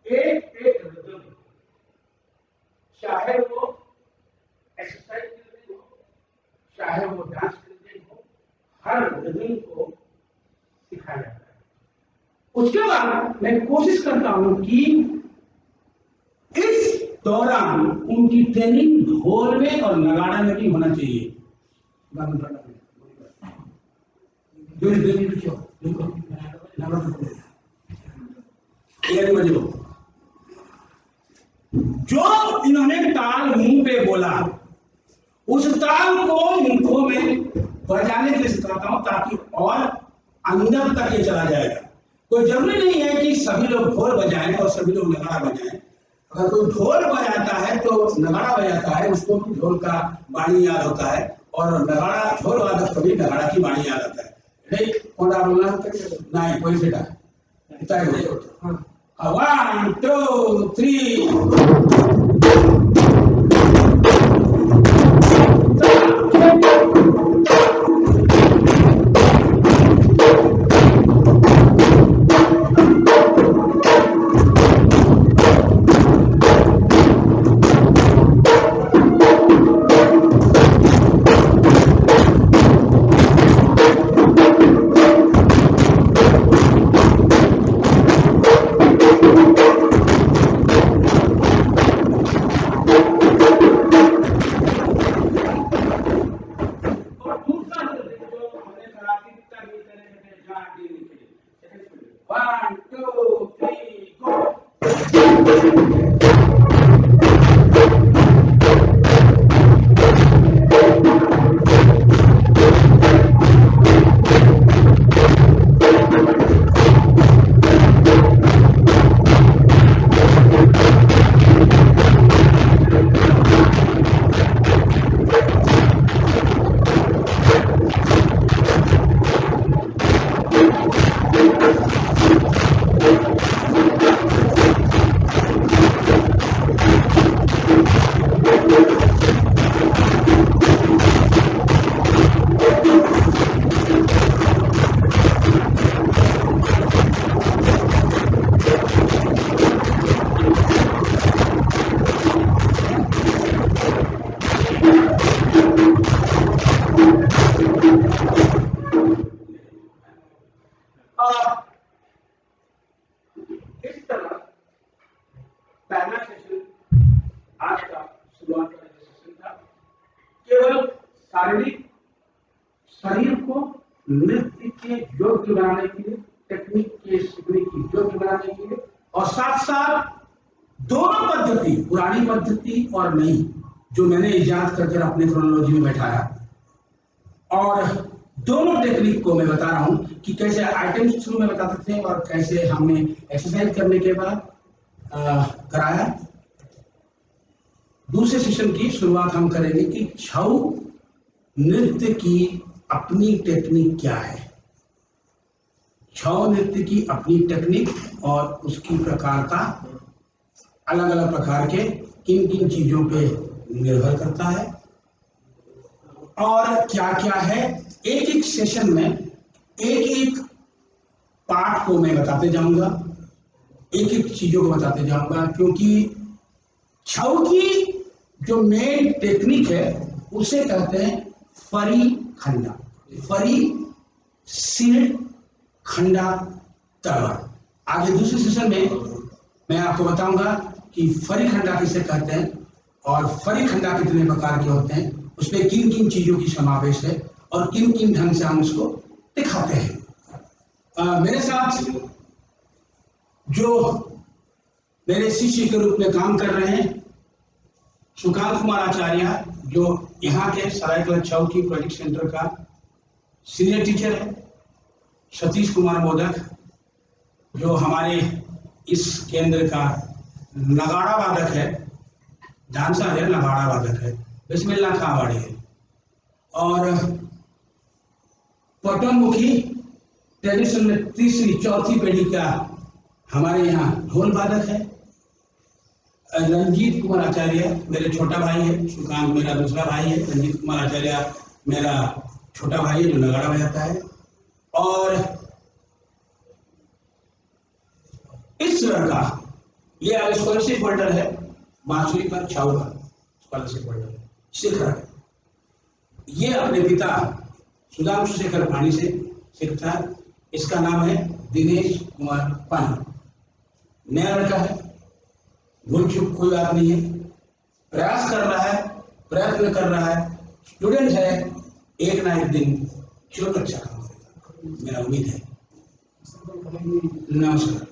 एक एक रिदम, चाहे वो एक्सरसाइज करने हो, चाहे वो डांस करने हो, हर रिदम को सिखाया जाता है। उसके बाद मैं कोशिश करता हूं कि इस दौरान उनकी ट्रेनिंग ढोल में और नगाड़ा में भी होना चाहिए। जो इन्होंने ताल मुंह पे बोला, उस ताल को इनको मैं बजाने के लिए सिखाता हूं ताकि और अंदर तक ये चला जाएगा। कोई जरूरी नहीं है कि सभी लोग ढोल बजाएं और सभी लोग नगाड़ा बजाएं। अगर कोई ढोल बजाता है तो नगाड़ा बजाता है, उसको भी ढोल का बाणी याद होता है, और नगाड़ा ढोल वादक को भी नगाड़ा की बाणी याद आता है। नहीं कौन बोलना नहीं कोई सेटा one two three. One, two, three, go. इस तरह पहला सेशन आज का शुरुआत का सेशन था। केवल शारीरिक शरीर को नृत्य के योग्य बनाने के लिए, टेक्निक के सीखने की योग्य बनाने के लिए, और साथ साथ दोनों पद्धति, पुरानी पद्धति और नई, जो मैंने इजाद करके अपने क्रोनोलॉजी में बैठाया, और दोनों टेक्निक को मैं बता रहा हूं कि कैसे आइटम शुरू में बताते थे और कैसे हमने एक्सरसाइज करने के बाद कराया। दूसरे सेशन की शुरुआत हम करेंगे कि छऊ नृत्य की अपनी टेक्निक क्या है, छऊ नृत्य की अपनी टेक्निक और उसकी प्रकारता अलग अलग प्रकार के किन किन चीजों पे निर्भर करता है और क्या क्या है। एक एक सेशन में एक एक पार्ट को मैं बताते जाऊंगा, एक एक चीजों को बताते जाऊंगा, क्योंकि छऊ की जो मेन टेक्निक है उसे कहते हैं फरी खंडा, फरी सिर खंडा तलवार। आगे दूसरे सेशन में मैं आपको बताऊंगा कि फरी खंडा किसे कहते हैं और फरी खंडा कितने प्रकार के होते हैं, उसमें किन किन चीजों की समावेश है और किन किन ढंग से हम उसको दिखाते हैं। मेरे साथ जो मेरे शिष्य के रूप में काम कर रहे हैं सुकांत कुमार आचार्य, जो यहाँ के सरायकला छऊ की प्रोजेक्ट सेंटर का सीनियर टीचर है, सतीश कुमार मोदक, जो हमारे इस केंद्र का नगाड़ा वादक है, डांसर है, नगाड़ा वादक है, बिस्मिल्लाह खां वाड़ी है। और पटनमुखी ट्रेडिशन में तीसरी चौथी पीढ़ी का हमारे यहाँ ढोल वादक है। रंजीत कुमार आचार्य मेरे छोटा भाई है, सुकांत मेरा दूसरा भाई है, रंजीत कुमार आचार्य मेरा छोटा भाई है जो नगाड़ा बजाता है। और इस तरह का ये आगे स्कॉलरशिप होल्डर है, बांसुरी पर छाऊ का स्कॉलरशिप होल्डर है, शेखर। ये अपने पिता सुधांशु शेखर पानी से सीखता है। इसका नाम है दिनेश कुमार पानी। नया लड़का है, भूल चूक कोई बात नहीं है, प्रयास कर रहा है, प्रयत्न कर रहा है, स्टूडेंट है, एक ना एक दिन जरूर अच्छा काम करेगा, मेरा उम्मीद है। नमस्कार।